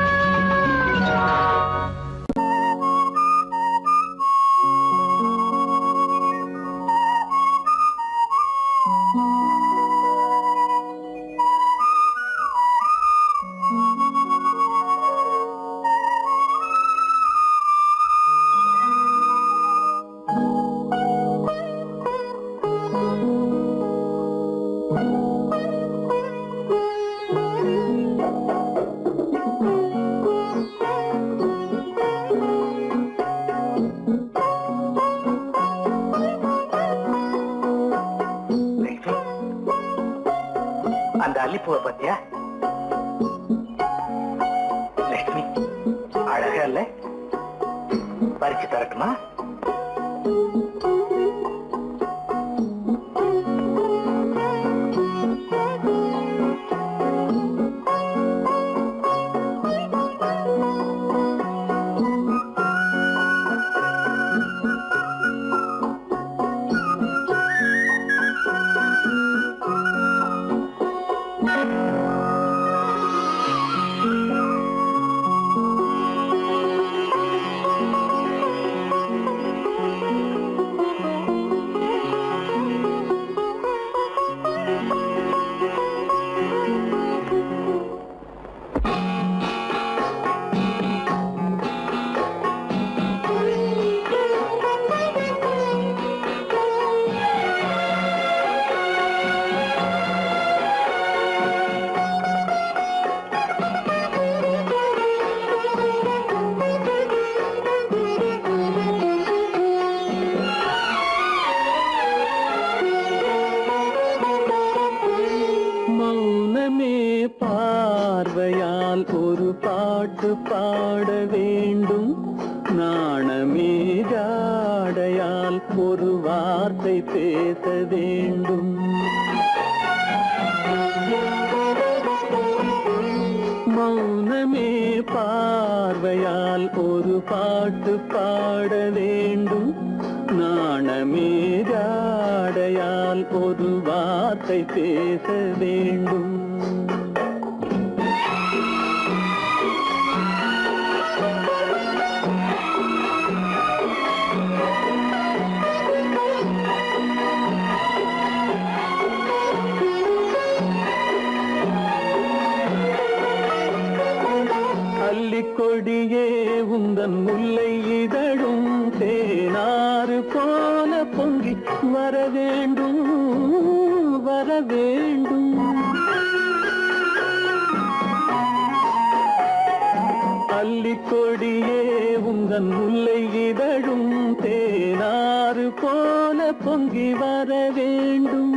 Speaker 2: அந்த அல்லிப்பூவை பத்தியா லட்சுமி அழகா இல்ல பறிச்சு தரட்டுமா
Speaker 5: பாட்டு பாட வேண்டும் நாணமே ஜாடையால் ஒரு வார்த்தை பேச வேண்டும் மௌனமே பார்வையால் ஒரு பாட்டு பாட வேண்டும் நாணமே ஜாடையால் ஒரு வார்த்தை பேச வேண்டும் கொடியே உந்தன் முல்லை இதழும் தேனாறு போல பொங்கி வர வேண்டும் வர வேண்டும் அல்லிக்கொடியே உந்தன் முல்லை இதழும் தேனாறு போல பொங்கி வர வேண்டும்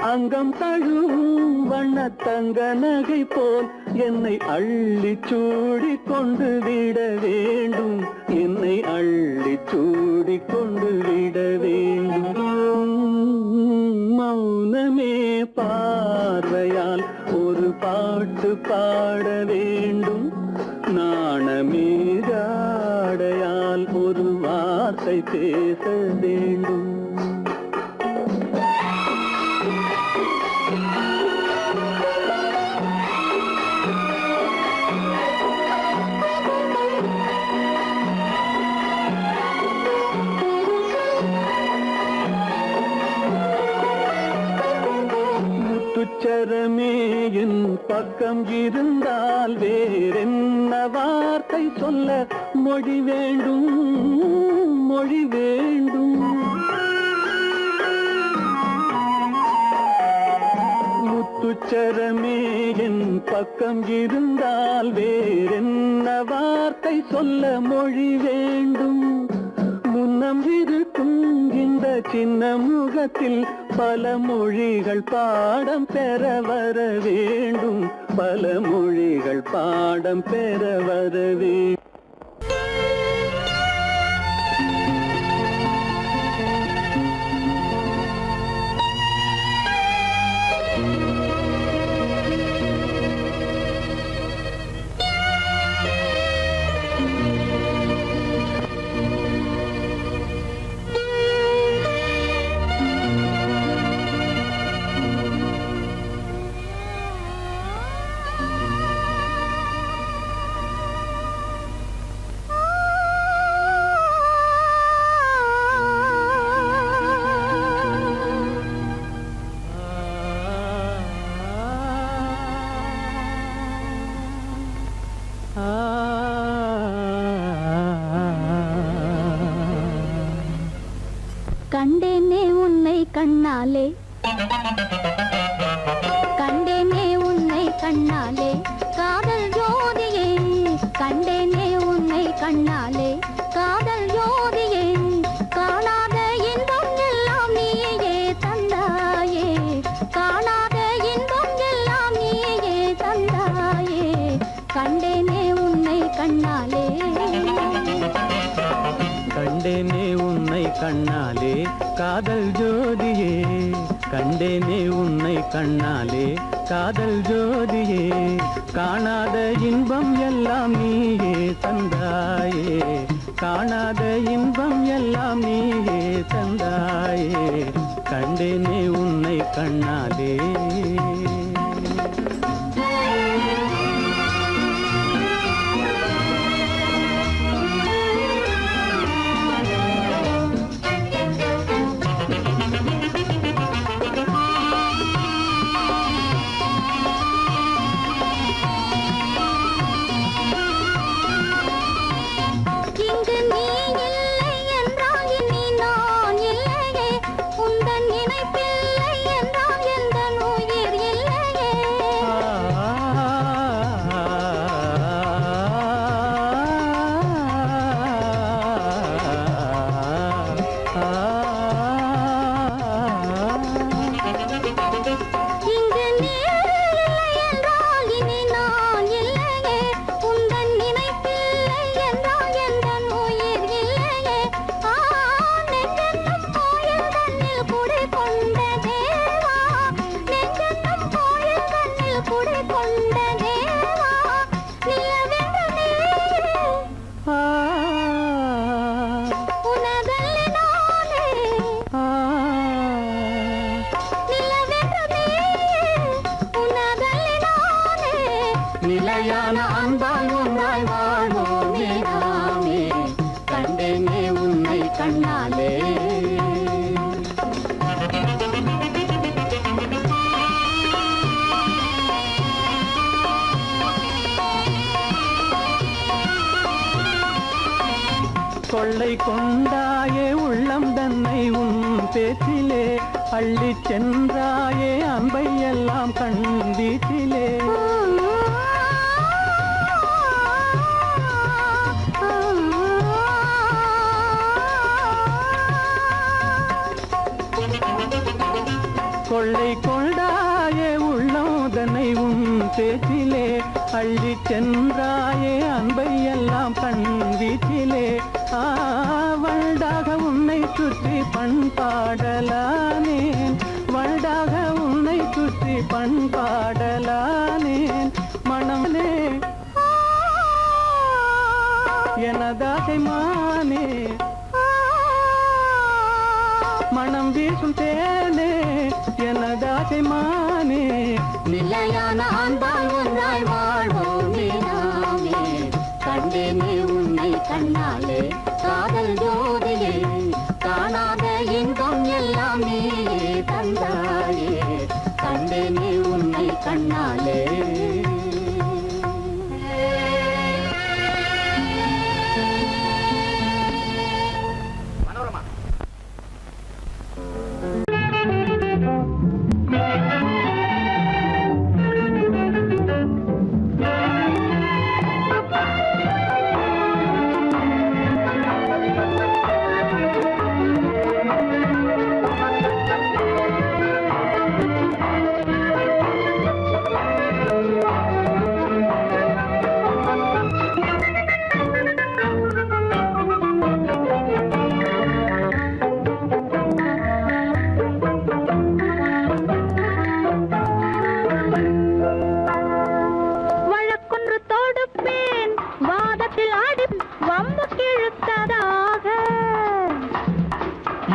Speaker 5: அங்கம் தழுவும் வண்ணத்தங்க நகை போல் என்னை அள்ளி சூடி கொண்டு விட வேண்டும் என்னை அள்ளி சூடி கொண்டு விட வேண்டும் மௌனமே பார்வையால் ஒரு பாட்டு பாட வேண்டும் நாணமே ஜாடையால் ஒரு வார்த்தை பேச வேண்டும் முத்துச்சரமே என் பக்கம் இருந்தால் வேறென்ன வார்த்தை சொல்ல மொழி வேண்டும் மொழி வேண்டும் முத்துச்சரமே என் பக்கம் இருந்தால் வேறென்ன வார்த்தை சொல்ல மொழி வேண்டும் முன்னம் இருக்கும் இந்த சின்ன முகத்தில் பல மொழிகள் பாடம் பெற வர வேண்டும் பல மொழிகள் பாடம் பெற வர வேண்டும்
Speaker 3: கண்டேனே உன்னை கண்ணாலே கண்டேனே உன்னை கண்ணாலே காதல் ஜோதியே கண்டேனே உன்னை கண்ணாலே காதல் ஜோதியே காணாத இன்பம் எல்லாம் நீயே தந்தாயே காணாத இன்பம் எல்லாம் நீயே தந்தாயே கண்டேனே உன்னை கண்ணாலே
Speaker 5: கண்டேனே உன்னை கண்ணாலே காதல் ஜோதியே கண்டேனே உன்னை கண்ணாலே காதல் ஜோதியே காணாத இன்பம் எல்லாம் நீயே தந்தாயே காணாத இன்பம் எல்லாம் நீயே தந்தாயே கண்டேனே உன்னை கண்ணாலே
Speaker 3: உந்தன் நினைப்பில்லை என்றால் எந்த உயிர்
Speaker 5: கொள்ளை கொண்டாயே உள்ளம் தன்னை உன் பேச்சிலே அள்ளி சென்றாயே அன்பை எல்லாம் கண் வீட்டிலே கொள்ளை கொண்டாயே உள்ளம் தன்னை உன் பேச்சிலே அள்ளி சென்றாயே அன்பை எல்லாம் கண் வீட்டிலே வண்டாக உன்னை சுற்றி பண்பாடலானேன் வண்டாக உன்னை சுற்றி பண்பாடலானேன் மனமே எனதாசை மானே மனம் வீசும் தேனே எனதாசை மானே
Speaker 3: நிலையான அன்பால் ஒன்றாய் வாழ்வோமே நாமே கண்டேனே உன்னை கண்ணாலே காதல் ஜோதியே காணாத இன்பம் எல்லாம் நீயே தந்தாயே கண்டேனே உன்னை கண்ணாலே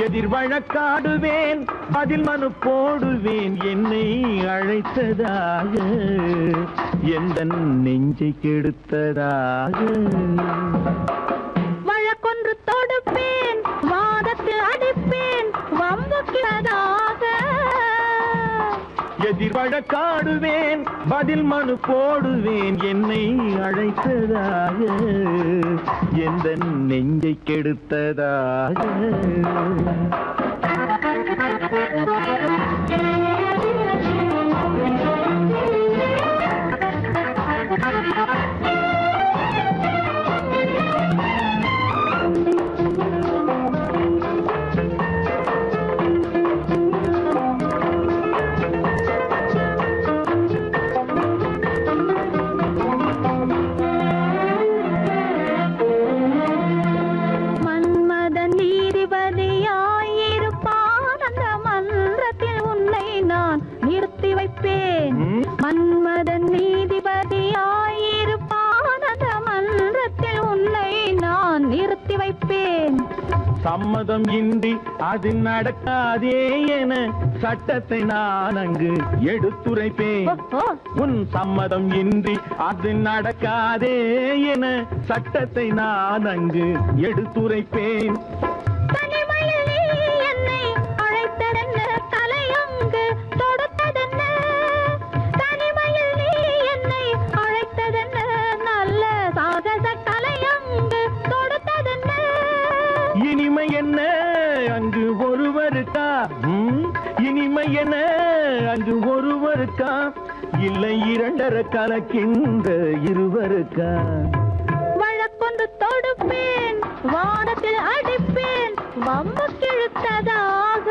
Speaker 5: எதிர் வழக்காடுவேன் அதில் மனு போடுவேன் என்னை அழைத்ததாக எந்த நெஞ்சை கெடுத்ததாக
Speaker 3: வழக்கொன்று தொடுப்பேன் வாதத்தில் அடிப்பேன் வம்புக்கிறதாக
Speaker 5: எதிர் வழக்காடுவேன் பதில் மனு போடுவேன் என்னை அழைத்ததாக எந்த நெஞ்சை கெடுத்ததாக
Speaker 3: மன்மதன் நீதிபதியாயிருப்பான் அந்த மன்றத்தில் உன்னை நான் நிறுத்தி வைப்பேன்
Speaker 5: சம்மதம் இன்றி அது நடக்காதே என சட்டத்தை நான் அங்கு எடுத்துரைப்பேன் உன் சம்மதம் இன்றி அது நடக்காதே என சட்டத்தை நான் அங்கு எடுத்துரைப்பேன் இனிமை என்ன அங்கு ஒருவருக்கா இனிமை என்ன அங்கு ஒருவருக்கா இல்லை இரண்டரை கலக்கின்ற இருவருக்கா
Speaker 3: வழக்கொன்று தொடுப்பேன் வானத்தில் அடிப்பேன் வம்பு கிழுத்ததாக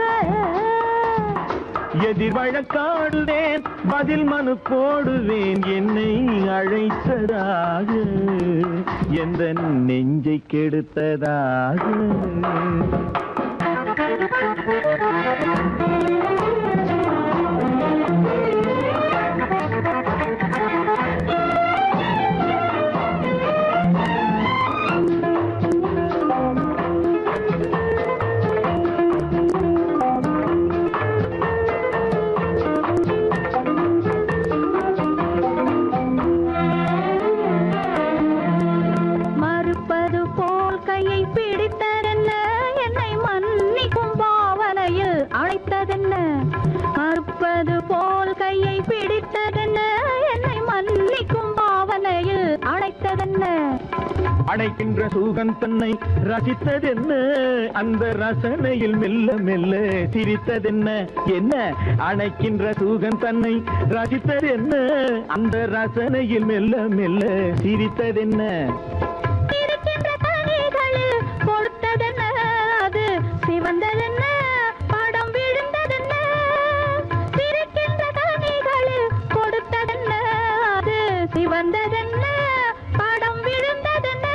Speaker 5: எதிர் வழக்காடுவேன் பதில் மனு போடுவேன் என்னை அழைத்ததாக எந்த நெஞ்சை கெடுத்ததாக
Speaker 3: மறுப்பது போல் கையை பிடித்ததென்ன என்னை மன்னிக்கும் பாவனையில் அழைத்ததென்ன
Speaker 6: அடைக்கின்ற சுகம் தன்னை ரசித்ததென்ன அந்த ரசனையில் மெல்ல மெல்ல சிரித்ததென்ன என்ன அணைக்கின்ற சுகம் தன்னை ரசித்ததென்ன அந்த ரசனையில் மெல்ல மெல்ல சிரித்ததென்ன
Speaker 3: இருக்கின்ற கனிகளில் கொடுத்ததென்ன அது சிவந்ததென்ன படம் விழுந்ததென்ன இருக்கின்ற கனிகளில் கொடுத்ததென்ன அது சிவந்ததென்ன படம் விழுந்ததென்ன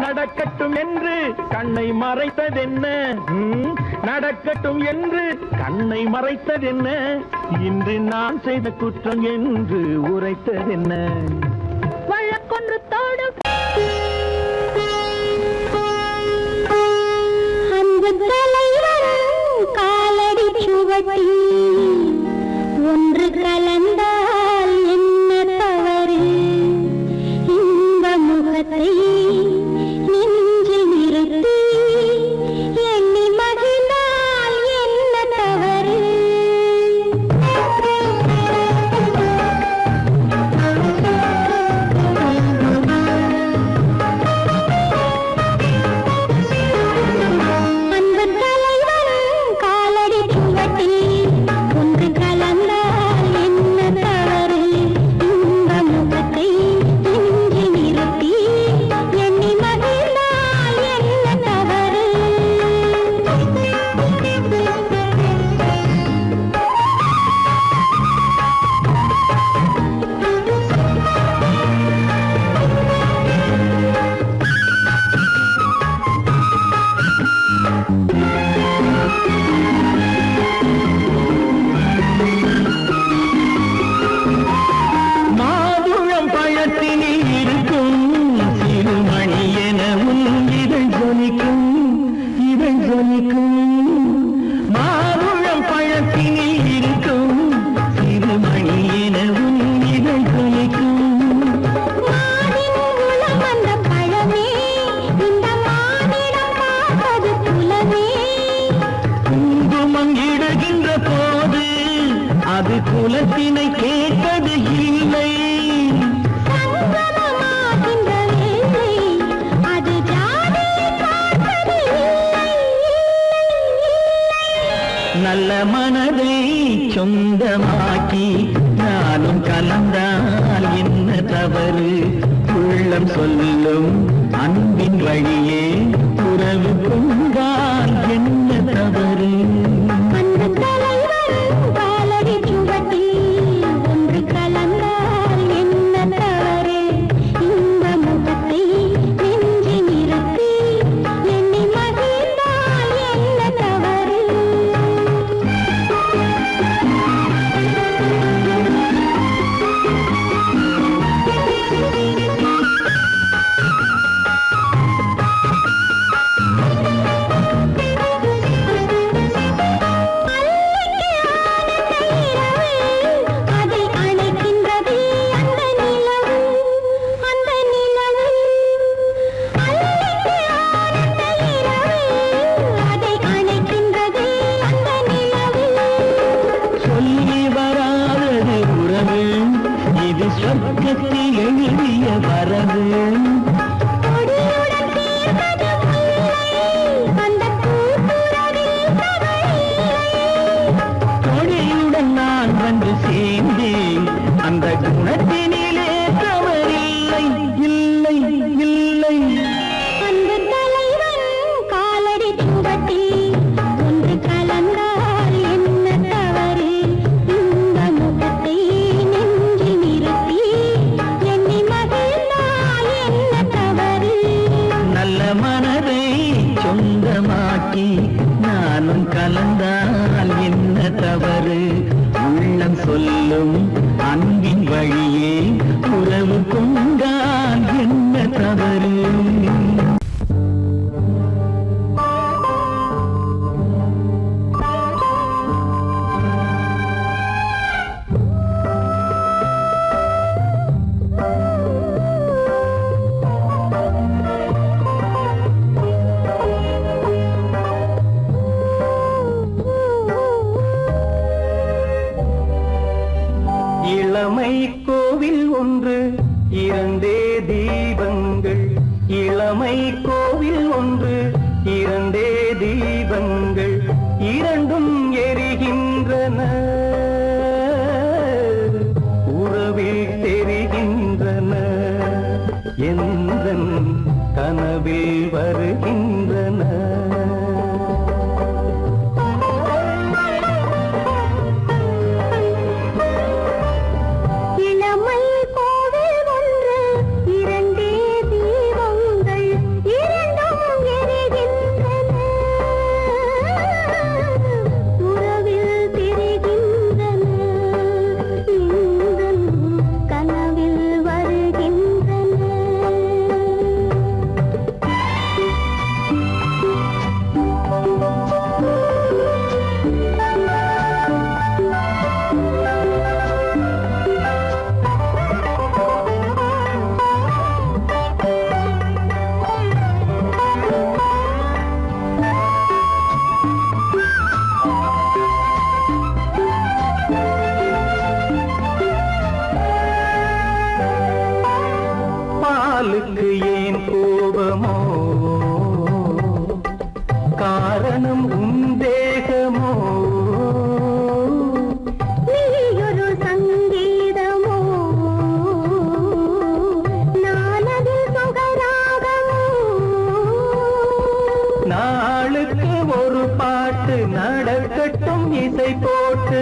Speaker 6: நடக்கட்டும் என்று கண்ணை மறைத்ததென்ன நடக்கட்டும் என்று கண்ணை மறைத்ததென்ன இன்று நான் செய்த குற்றம் என்று உரைத்ததென்ன
Speaker 3: வழக்கொன்று தோடு அன்பு தலைவர் காலடி சுவடி ஒன்று கலந்தால் என்ன தவறு இந்த முகத்தை நெஞ்சில் நிறுத்தி எண்ணி மகிழ்ந்தால் என்ன தவறு அன்பு தலைவர் காலடி சுவடி ஒன்று கலந்தால் என்ன தவறு இந்த முகத்தை நெஞ்சில் நிறுத்தி எண்ணி மகிழ்ந்தால் என்ன தவறு
Speaker 6: மாதுளம் பழத்தினில் இருக்கும் சிறுமணி எனவும் இதழ் ஜொலிக்கும் இதழ் ஜொலிக்கும் மாதுளம் பழத்தினில் இருக்கும் சிறுமணி எனவும் இதழ் ஜொலிக்கும்
Speaker 3: மானின் உளம் வந்த பழமே இந்த மானிடம் பார்ப்பது குலமே
Speaker 6: குங்குமம் இடுகின்ற போது அது குலத்தினை கேட்பது இல்லை
Speaker 3: சங்கமமாகின்ற வேளை அது ஜாதியை பார்ப்பது இல்லை
Speaker 6: நல்ல மனதை சொந்தமாக்கி நானும் கலந்தால் என்ன தவறு உள்ளம் சொல்லும் அன்பின் வழியே உறவு கொண்டால் என்ன தவறு
Speaker 3: அன்பு தலைவர் காலடி சுவடி ஒன்று கலந்தால் என்ன தவறு இந்த முகத்தை நெஞ்சில் நிறுத்தி எண்ணி மகிழ்ந்தால் என்ன தவறு அதை அணைக்கின்றது அந்த நிலவு அந்த நிலவு அல்லைக்கு ஆனந்த இரவு அதை அணைக்கின்றது அந்த நிலவு
Speaker 6: சொல்லி வராதது உறவு இது சொர்க்கத்தில் எழுதிய வரவு
Speaker 3: கொடியுடன் தீர்ந்தது முல்லை அந்த கூட்டுறவில் தவறில்லை
Speaker 6: கொடியுடன் நான் வந்து சேர்ந்தேன் அந்த குணத்தினிலே தவறில்லை இல்லை இல்லை
Speaker 3: அன்பு தலைவன் காலடி சுவடி ஒன்று கலந்தால் என்ன தவறு இந்த முகத்தை நெஞ்சில் நிறுத்தி எண்ணி மகிழ்ந்தால் என்ன தவறு
Speaker 6: நல்ல மனதை சொந்தமாக்கி நானும் கலந்தால் என்ன தவறு உள்ளம் சொல்லும் அன்பின் வழியே உறவு கொண்டால் என்ன தவறு இளமை கோவில் ஒன்று இரண்டே தீபங்கள் இளமை கோவில் ஒன்று இரண்டே தீபங்கள் இரண்டும் எரிகின்றன உறவில் தெரிகின்றன எந்தன் கனவில் வருகின்றன
Speaker 3: இளமை கோவில் ஒன்று இரண்டே தீபங்கள் இரண்டும் எரிகின்றன உறவில் தெரிகின்றன இன்பம் கனவில் வருகின்றன
Speaker 6: பாலுக்கு ஏன் கோபமோ காரணம் உன் தேகமோ
Speaker 3: நீயொரு சங்கீதமோ நானதில் சுகராகமோ
Speaker 6: நாளுக்கு ஒரு பாட்டு நடக்கட்டும் இசை போட்டு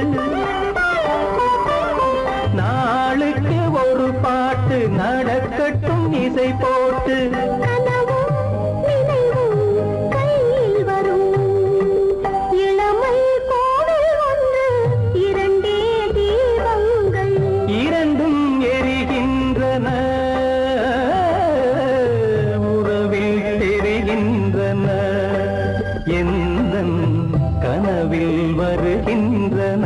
Speaker 6: நாளுக்கு ஒரு பாட்டு நடக்கட்டும் இசை போட்டு
Speaker 3: கனவும் நினைவும் கையில் வரும் இளமை கோவில் ஒன்று இரண்டே தீபங்கள்
Speaker 6: இரண்டும் எரிகின்றன உறவில் தெரிகின்றன எந்தன் கனவில் வருகின்றன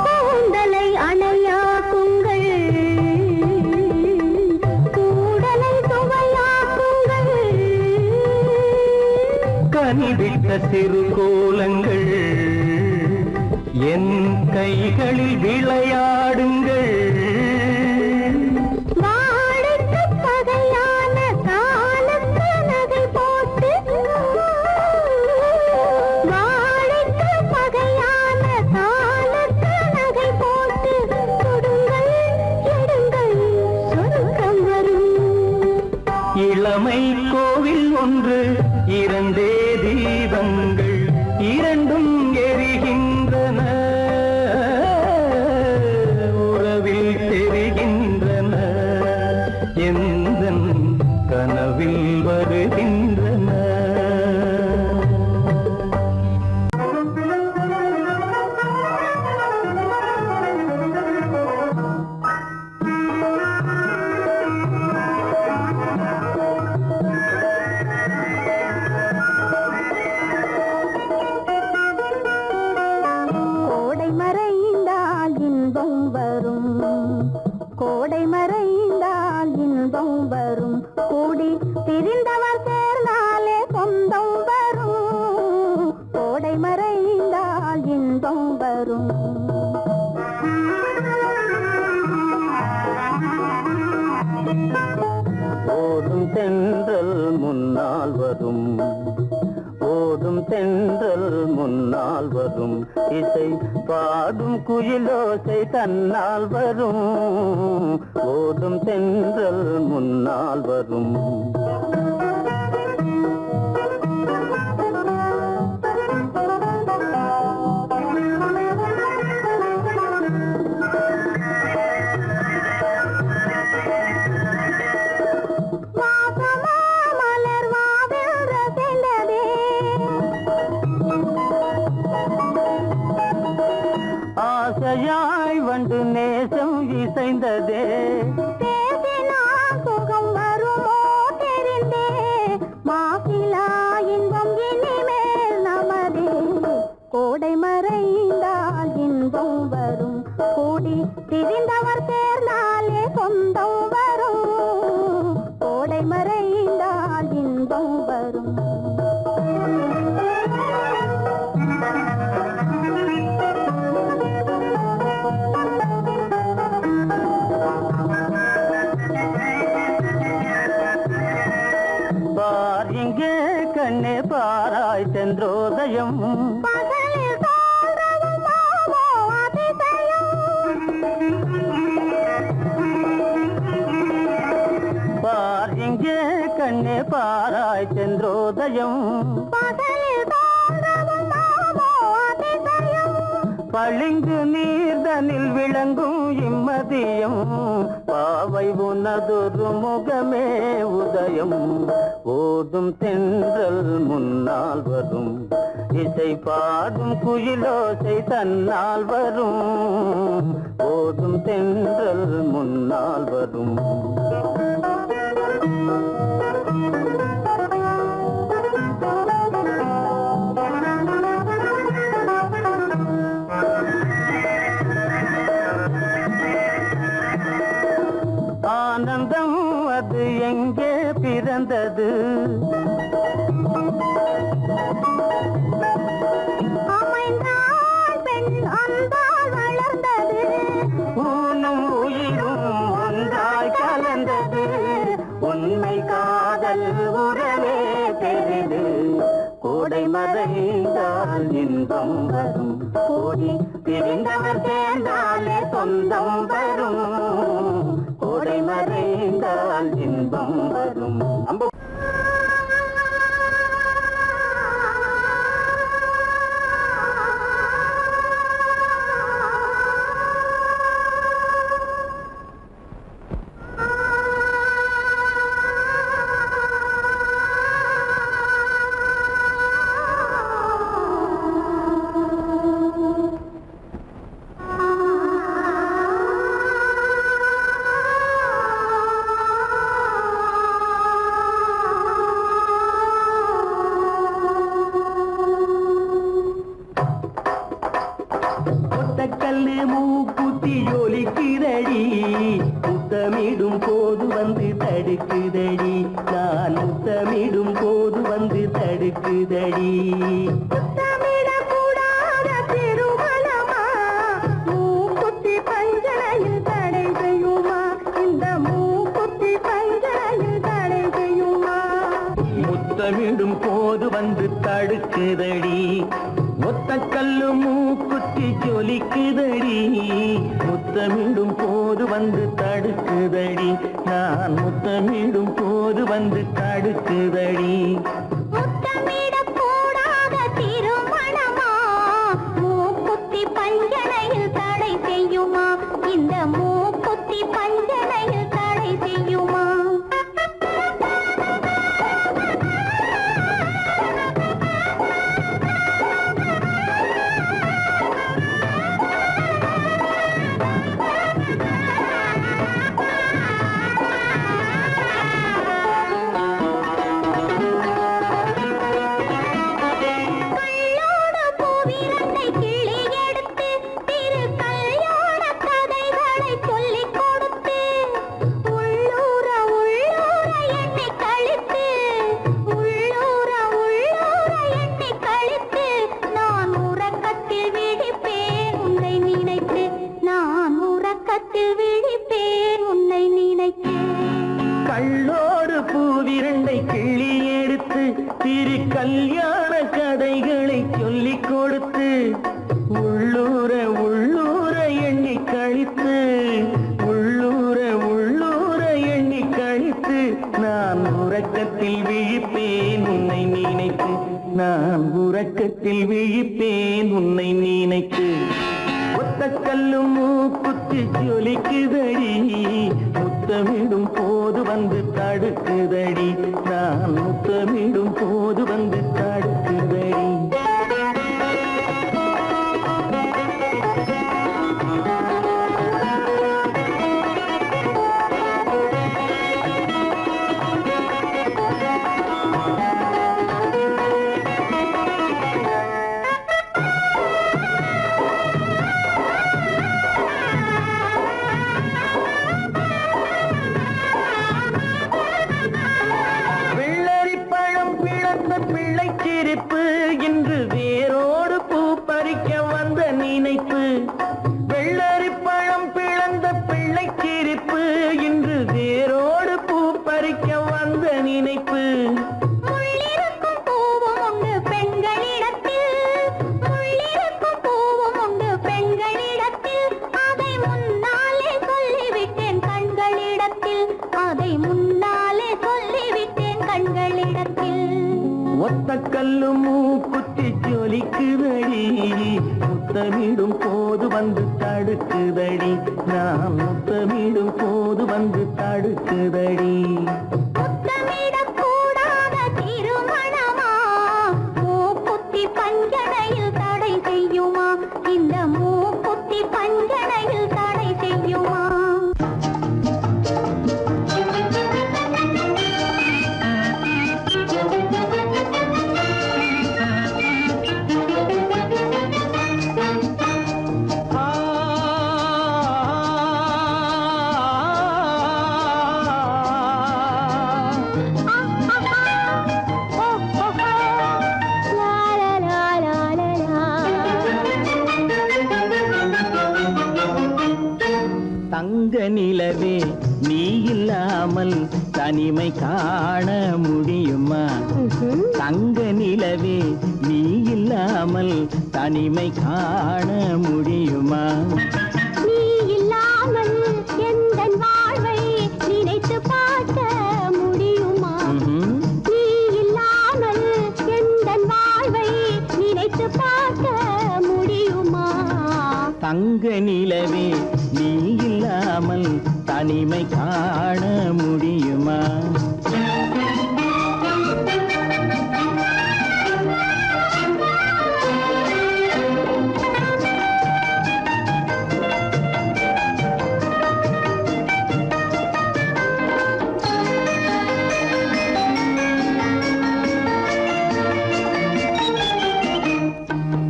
Speaker 3: கூந்தலை அணையாக்குங்கள் கூடலை சுவையாக்குங்கள்
Speaker 6: கனிவிட்ட சிறு கோலங்கள் என் கைகளில் விளையாடுங்கள்
Speaker 3: வாழைக்கு பகையான காலத்து நகை போட்டு வாழைக்கு பகையான காலத்து நகை போட்டு தொடுங்கள் எடுங்கள் சொர்க்கம் வரும்
Speaker 6: இளமை கோவில் ஒன்று இரண்டே தீபங்கள் இரண்டும் எரிகின்றன உறவில் தெரிகின்றன எந்தன் கனவில் வருகின்றன
Speaker 3: கோடை மறைந்தால் இன்பம் வரும் கோடை மறைந்தால் இன்பம் வரும் கூடி பிரிந்தவர் சேர்ந்தாலே சொந்தம் வரும் கோடை மறைந்தால் இன்பம் வரும்
Speaker 6: ஓடும் தென்றல் முன்னால் வரும் ஓடும் தென்றல் முன்னால் வரும் இசை பாடும் குயிலோசை தன்னால் வரும் ஓடும் தென்றல் முன்னால் வரும்
Speaker 3: வாசமா மலர் வாவென்ற சென்றதே
Speaker 6: ஆசையாய் வண்டு நேசம் இசைந்ததே
Speaker 3: பேசினால் சுகம் வருமோ தெரிந்தே பிரிந்தவர் சேர்ந்தாலே சொந்தம் வரும் கோடை மறைந்தால் இன்பம் வரும்
Speaker 6: பார் இங்கே கண்ணே பாராய் சென்றோதயம்
Speaker 3: பகலில் தோன்றவும் மாமோ அதிசயம்
Speaker 6: பார் இங்கே கண்ணே பாராய் சென்றோதயம்
Speaker 3: பகலில் தோன்றவும் மாமோ அதிசயம்
Speaker 6: பளிங்கு நீர்தனில் விளங்கும் இம்மதியம் பாவை உனதொரு முகமே உதயம் ஓடும் தென்றல் முன்னால் வரும் இசை பாடும் குயிலோசை தன்னால் வரும் ஓடும் தென்றல் முன்னால் வரும் ஆனந்தம் அது எங்கே பிறந்தது
Speaker 3: அமைந்தான் பெண் அன்பால் வளர்ந்தது
Speaker 6: ஊனும் உயிரும் ஒன்றாய் கலந்தது உண்மை காதல் உறவே பெரிது கோடை மறைந்தால் இன்பம் வரும் கோடி பிரிந்தவர் சேர்ந்தாலே சொந்தம் வரும் கோடை மறைந்தால் இன்பம் வரும்
Speaker 5: கல்லு மூக்குத்தி ஒலிக்குதடி முத்தமிடும் போது வந்து தடுக்குதடி நான் முத்தமிடும் போது வந்து தடுக்குதடி
Speaker 3: முத்தமிடக்கூடாத திருமணமா மூக்குத்தி பஞ்சனையில் தடை செய்யுமா இந்த மூக்குத்தி பஞ்சனையில் தடை செய்யுமா
Speaker 5: முத்தமிடும் போது வந்து தடுக்குதடி ஒத்த கல்லு மூக்குத்தி ஜொலிக்குதடி முத்தமிடும் போது வந்து தடுக்குதடி நான் முத்தமிடும் போது வந்து தடுக்குதடி
Speaker 3: முத்தமிடக்கூடாத திருமணமா மூக்குத்தி பஞ்சனையில் தடை செய்யுமா இந்த மூக்குத்தி பஞ்சனையில் தடை செய்யுமா
Speaker 5: கள்ளோடு பூவிரண்டை கிள்ளி எடுத்து திரு கல்யாண கதைகளை சொல்லிக் கொடுத்து உள்ளூர உள்ளூர எண்ணி கழித்து உள்ளூர உள்ளூர எண்ணி கழித்து நான் உறக்கத்தில் விழிப்பேன் உன்னை நினைத்து நான் உறக்கத்தில் விழிப்பேன் உன்னை நினைத்து ஒத்த கல்லும் மூக்குத்தி ஜொலிக்குதடி முத்தமிடும் போது வந்து தடுக்குதடி நான் முத்தமிடும் போது வந்து தடுக்குதடி
Speaker 6: வெள்ளரி பழம் பிளந்த பிள்ளை சிரிப்பு இன்று வேரோடு பூ பறிக்க வந்த நினைப்பு
Speaker 3: முள்ளிருக்கும் பூவும் உண்டு பெண்களிடத்தில் முள்ளிருக்கும் பூவும் உண்டு பெண்களிடத்தில் அதை முன்னாலே சொல்லிவிட்டேன் கண்களிடத்தில் அதை முன்னாலே சொல்லிவிட்டேன் கண்களிடத்தில்
Speaker 6: ஒத்த கல்லு மூக்குத்தி ஜொலிக்குதடி முத்தமிடும் போது வந்து தடுக்குதடி நான் முத்தமிடும் போது வந்து தடுக்குதடி
Speaker 3: முத்தமிடக்கூடாத திருமணமா மூக்குத்தி பஞ்சனையில் தடை செய்யுமா இந்த மூக்குத்தி பஞ்சனையில் தடை செய்யுமா
Speaker 6: தங்க நிலவே நீ இல்லாமல் தனிமை காண முடியுமா தங்க நிலவே நீ இல்லாமல் தனிமை காண முடியுமா
Speaker 3: நீ இல்லாமல் எந்தன் வாழ்வை நினைத்து பார்க்க முடியுமா நீ இல்லாமல் எந்தன் வாழ்வை நினைத்து பார்க்க முடியுமா
Speaker 6: தங்க நிலவே நீ இல்லாமல் தனிமை காண முடியுமா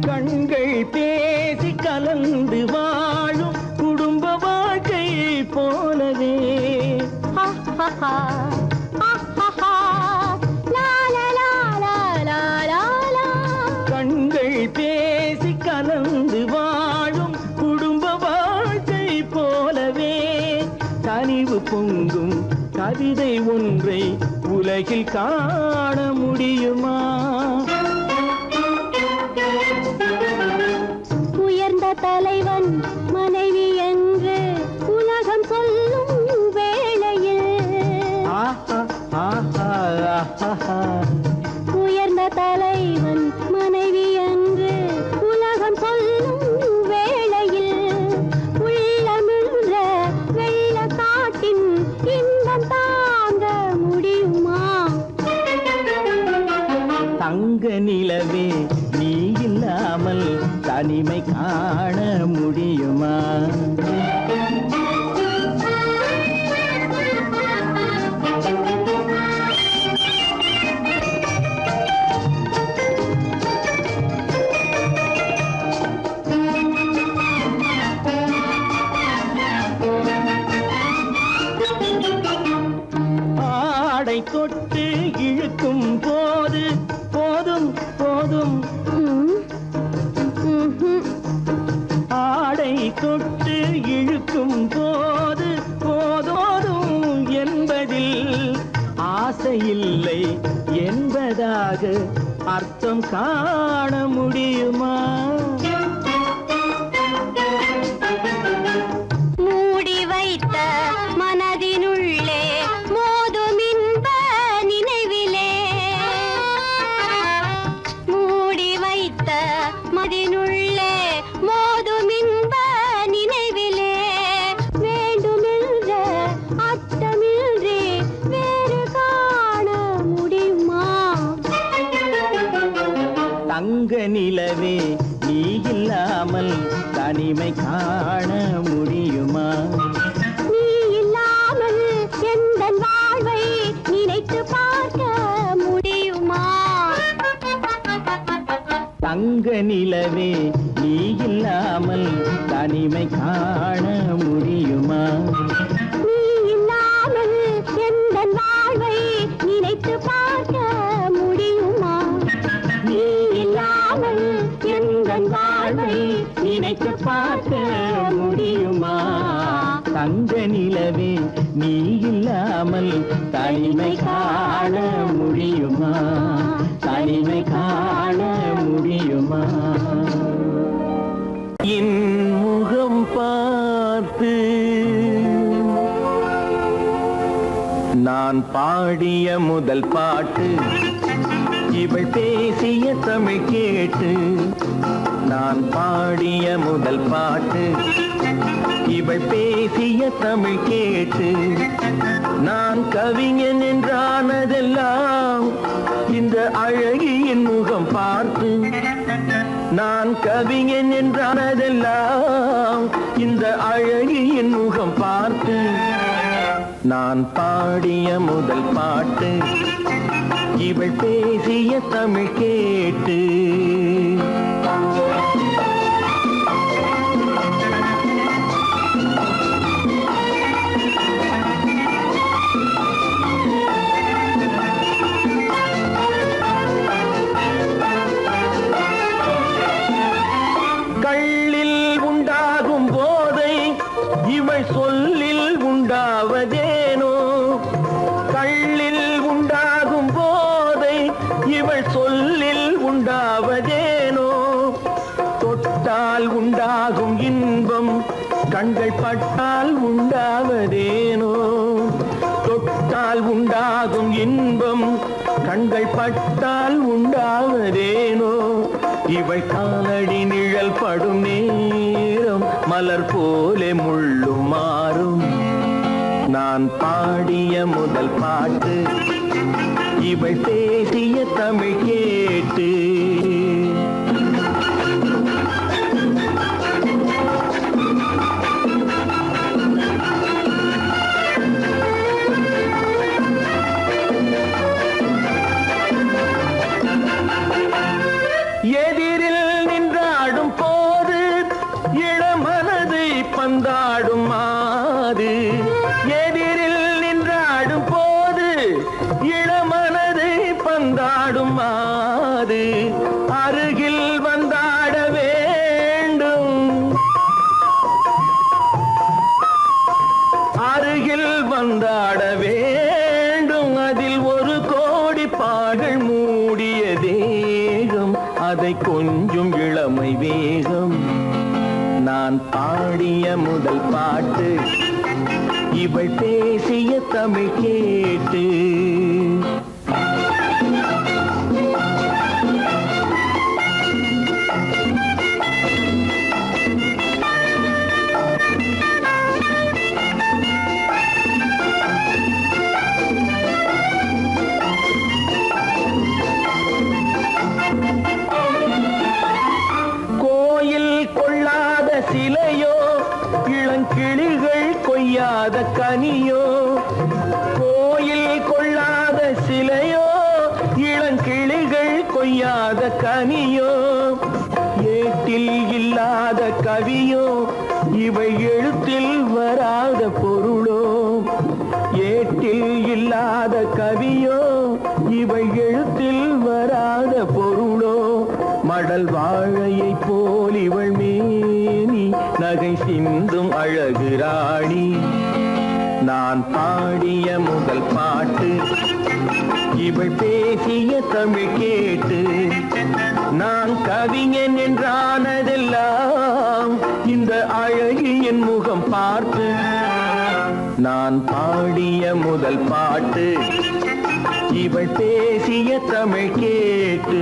Speaker 6: கண்கள் பேசி கலந்து வாழும் குடும்ப வாழ்க்கை போலவே கண்கள் பேசி கலந்து வாழும் குடும்ப வாழ்க்கை போலவே கனிவு பொங்கும் கவிதை ஒன்றை உலகில் காண முடியுமா
Speaker 3: உயர்ந்த தலைவன் மனைவி என்று உலகம் சொல்லும் வேளையில் உயர்ந்த தலைவன் மனைவி என்று உலகம் சொல்லும் வேளையில் உள்ளமிழ்ற வெள்ள காட்டின் இன்பம் தாங்க முடியுமா
Speaker 6: தங்க நிலவே நீ இல்லாமல் தனிமை காண முடியுமா ஆடை தொட்டு இழுக்கும் போது போதும் போதும் ஆடை தொட்டு இழுக்கும் போது போதோதும் என்பதில் ஆசையில்லை என்பதாக அர்த்தம் காண முடியுமா
Speaker 3: மூடி வைத்த மனதினுள்ளே மோதும் இன்ப நினைவிலே மூடி வைத்த மதினுள்ளே மோதும் இன்ப நினைவிலே வேண்டுமென்ற அர்த்தமின்றி வேறு காண முடியுமா
Speaker 6: தங்க நிலவே நீ இல்லாமல் தனிமை காண முடியுமா
Speaker 3: நீ இல்லாமல் எந்தன் வாழ்வை நினைத்து பார்க்க முடியுமா
Speaker 6: தங்க நிலவே நீ இல்லாமல் தனிமை காண முடியுமா
Speaker 3: நீ இல்லாமல் எந்தன் வாழ்வை நினைத்து பார்க்க முடியுமா
Speaker 6: நீ இல்லாமல் எந்தன் வாழ்வை நினைத்து பார்க்க முடியுமா தங்க நிலவே நீ இல்லாமல் தனிமை காண முடியுமா தனிமை காண முடியுமா என் முகம் பார்த்து நான் பாடிய முதல் பாட்டு இவள் பேசிய தமிழ் கேட்டு நான் பாடிய முதல் பாட்டு இவள் பேசிய தமிழ் கேட்டு நான் கவிஞன் என்றானதெல்லாம் இந்த அழகியின் முகம் பார்த்து நான் கவிஞன் என்றானதெல்லாம் இந்த அழகியின் முகம் பார்த்து நான் பாடிய முதல் பாட்டு இவள் பேசிய தமிழ் கேட்டு கள்ளில் உண்டாகும் போதை இவள் சொல்லில் உண்டாவதேனோ கள்ளில் உண்டாகும் போதை இவள் சொல்லில் உண்டாவதேனோ தொட்டால் உண்டாகும் இன்பம் கண்கள் பட்டால் உண்டாவதேனோ தொட்டால் உண்டாகும் இன்பம் கண்கள் பட்டால் உண்டாவதேனோ இவள் காலடி நிழல் படும் நேரம் மலர் போலே முள்ளும் மாறும் நான் பாடிய முதல் பாட்டு இவள் பேசிய தமிழ் கேட்டு எதிரில் நின்றாடும் போது இளமனதை பந்தாடும் மாது எதிரில் நின்றாடும் போது இளமனதை பந்தாடும் மாது அருகில் வந்தாட வேண்டும் அருகில் வந்தாட வேண்டும் அதில் ஒரு கோடி பாடல் மூடிய தேகம் அதை கொஞ்சம் இளமை வேகம் நான் பாடிய முதல் பாட்டு இவள் பேசிய தமிழ் கேட்டு சிலையோ இளங்கிளிகள் கொய்யாத கனியோ கோயில் கொள்ளாத சிலையோ இளங்கிளிகள் கொய்யாத கனியோ ஏட்டில் இல்லாத கவியோ இவை எழுத்தில் வராத பொருளோ ஏட்டில் இல்லாத கவியோ இவை எழுத்தில் வராத பொருளோ மடல் வாழையை போல் இவள் மேனி நகை சிந்தும் அழகு ராணி நான் பாடிய முதல் பாட்டு இவள் பேசிய தமிழ் கேட்டு நான் கவிஞன் என்றானதெல்லாம் இந்த அழகியின் முகம் பார்த்து நான் பாடிய முதல் பாட்டு இவள் பேசிய தமிழ் கேட்டு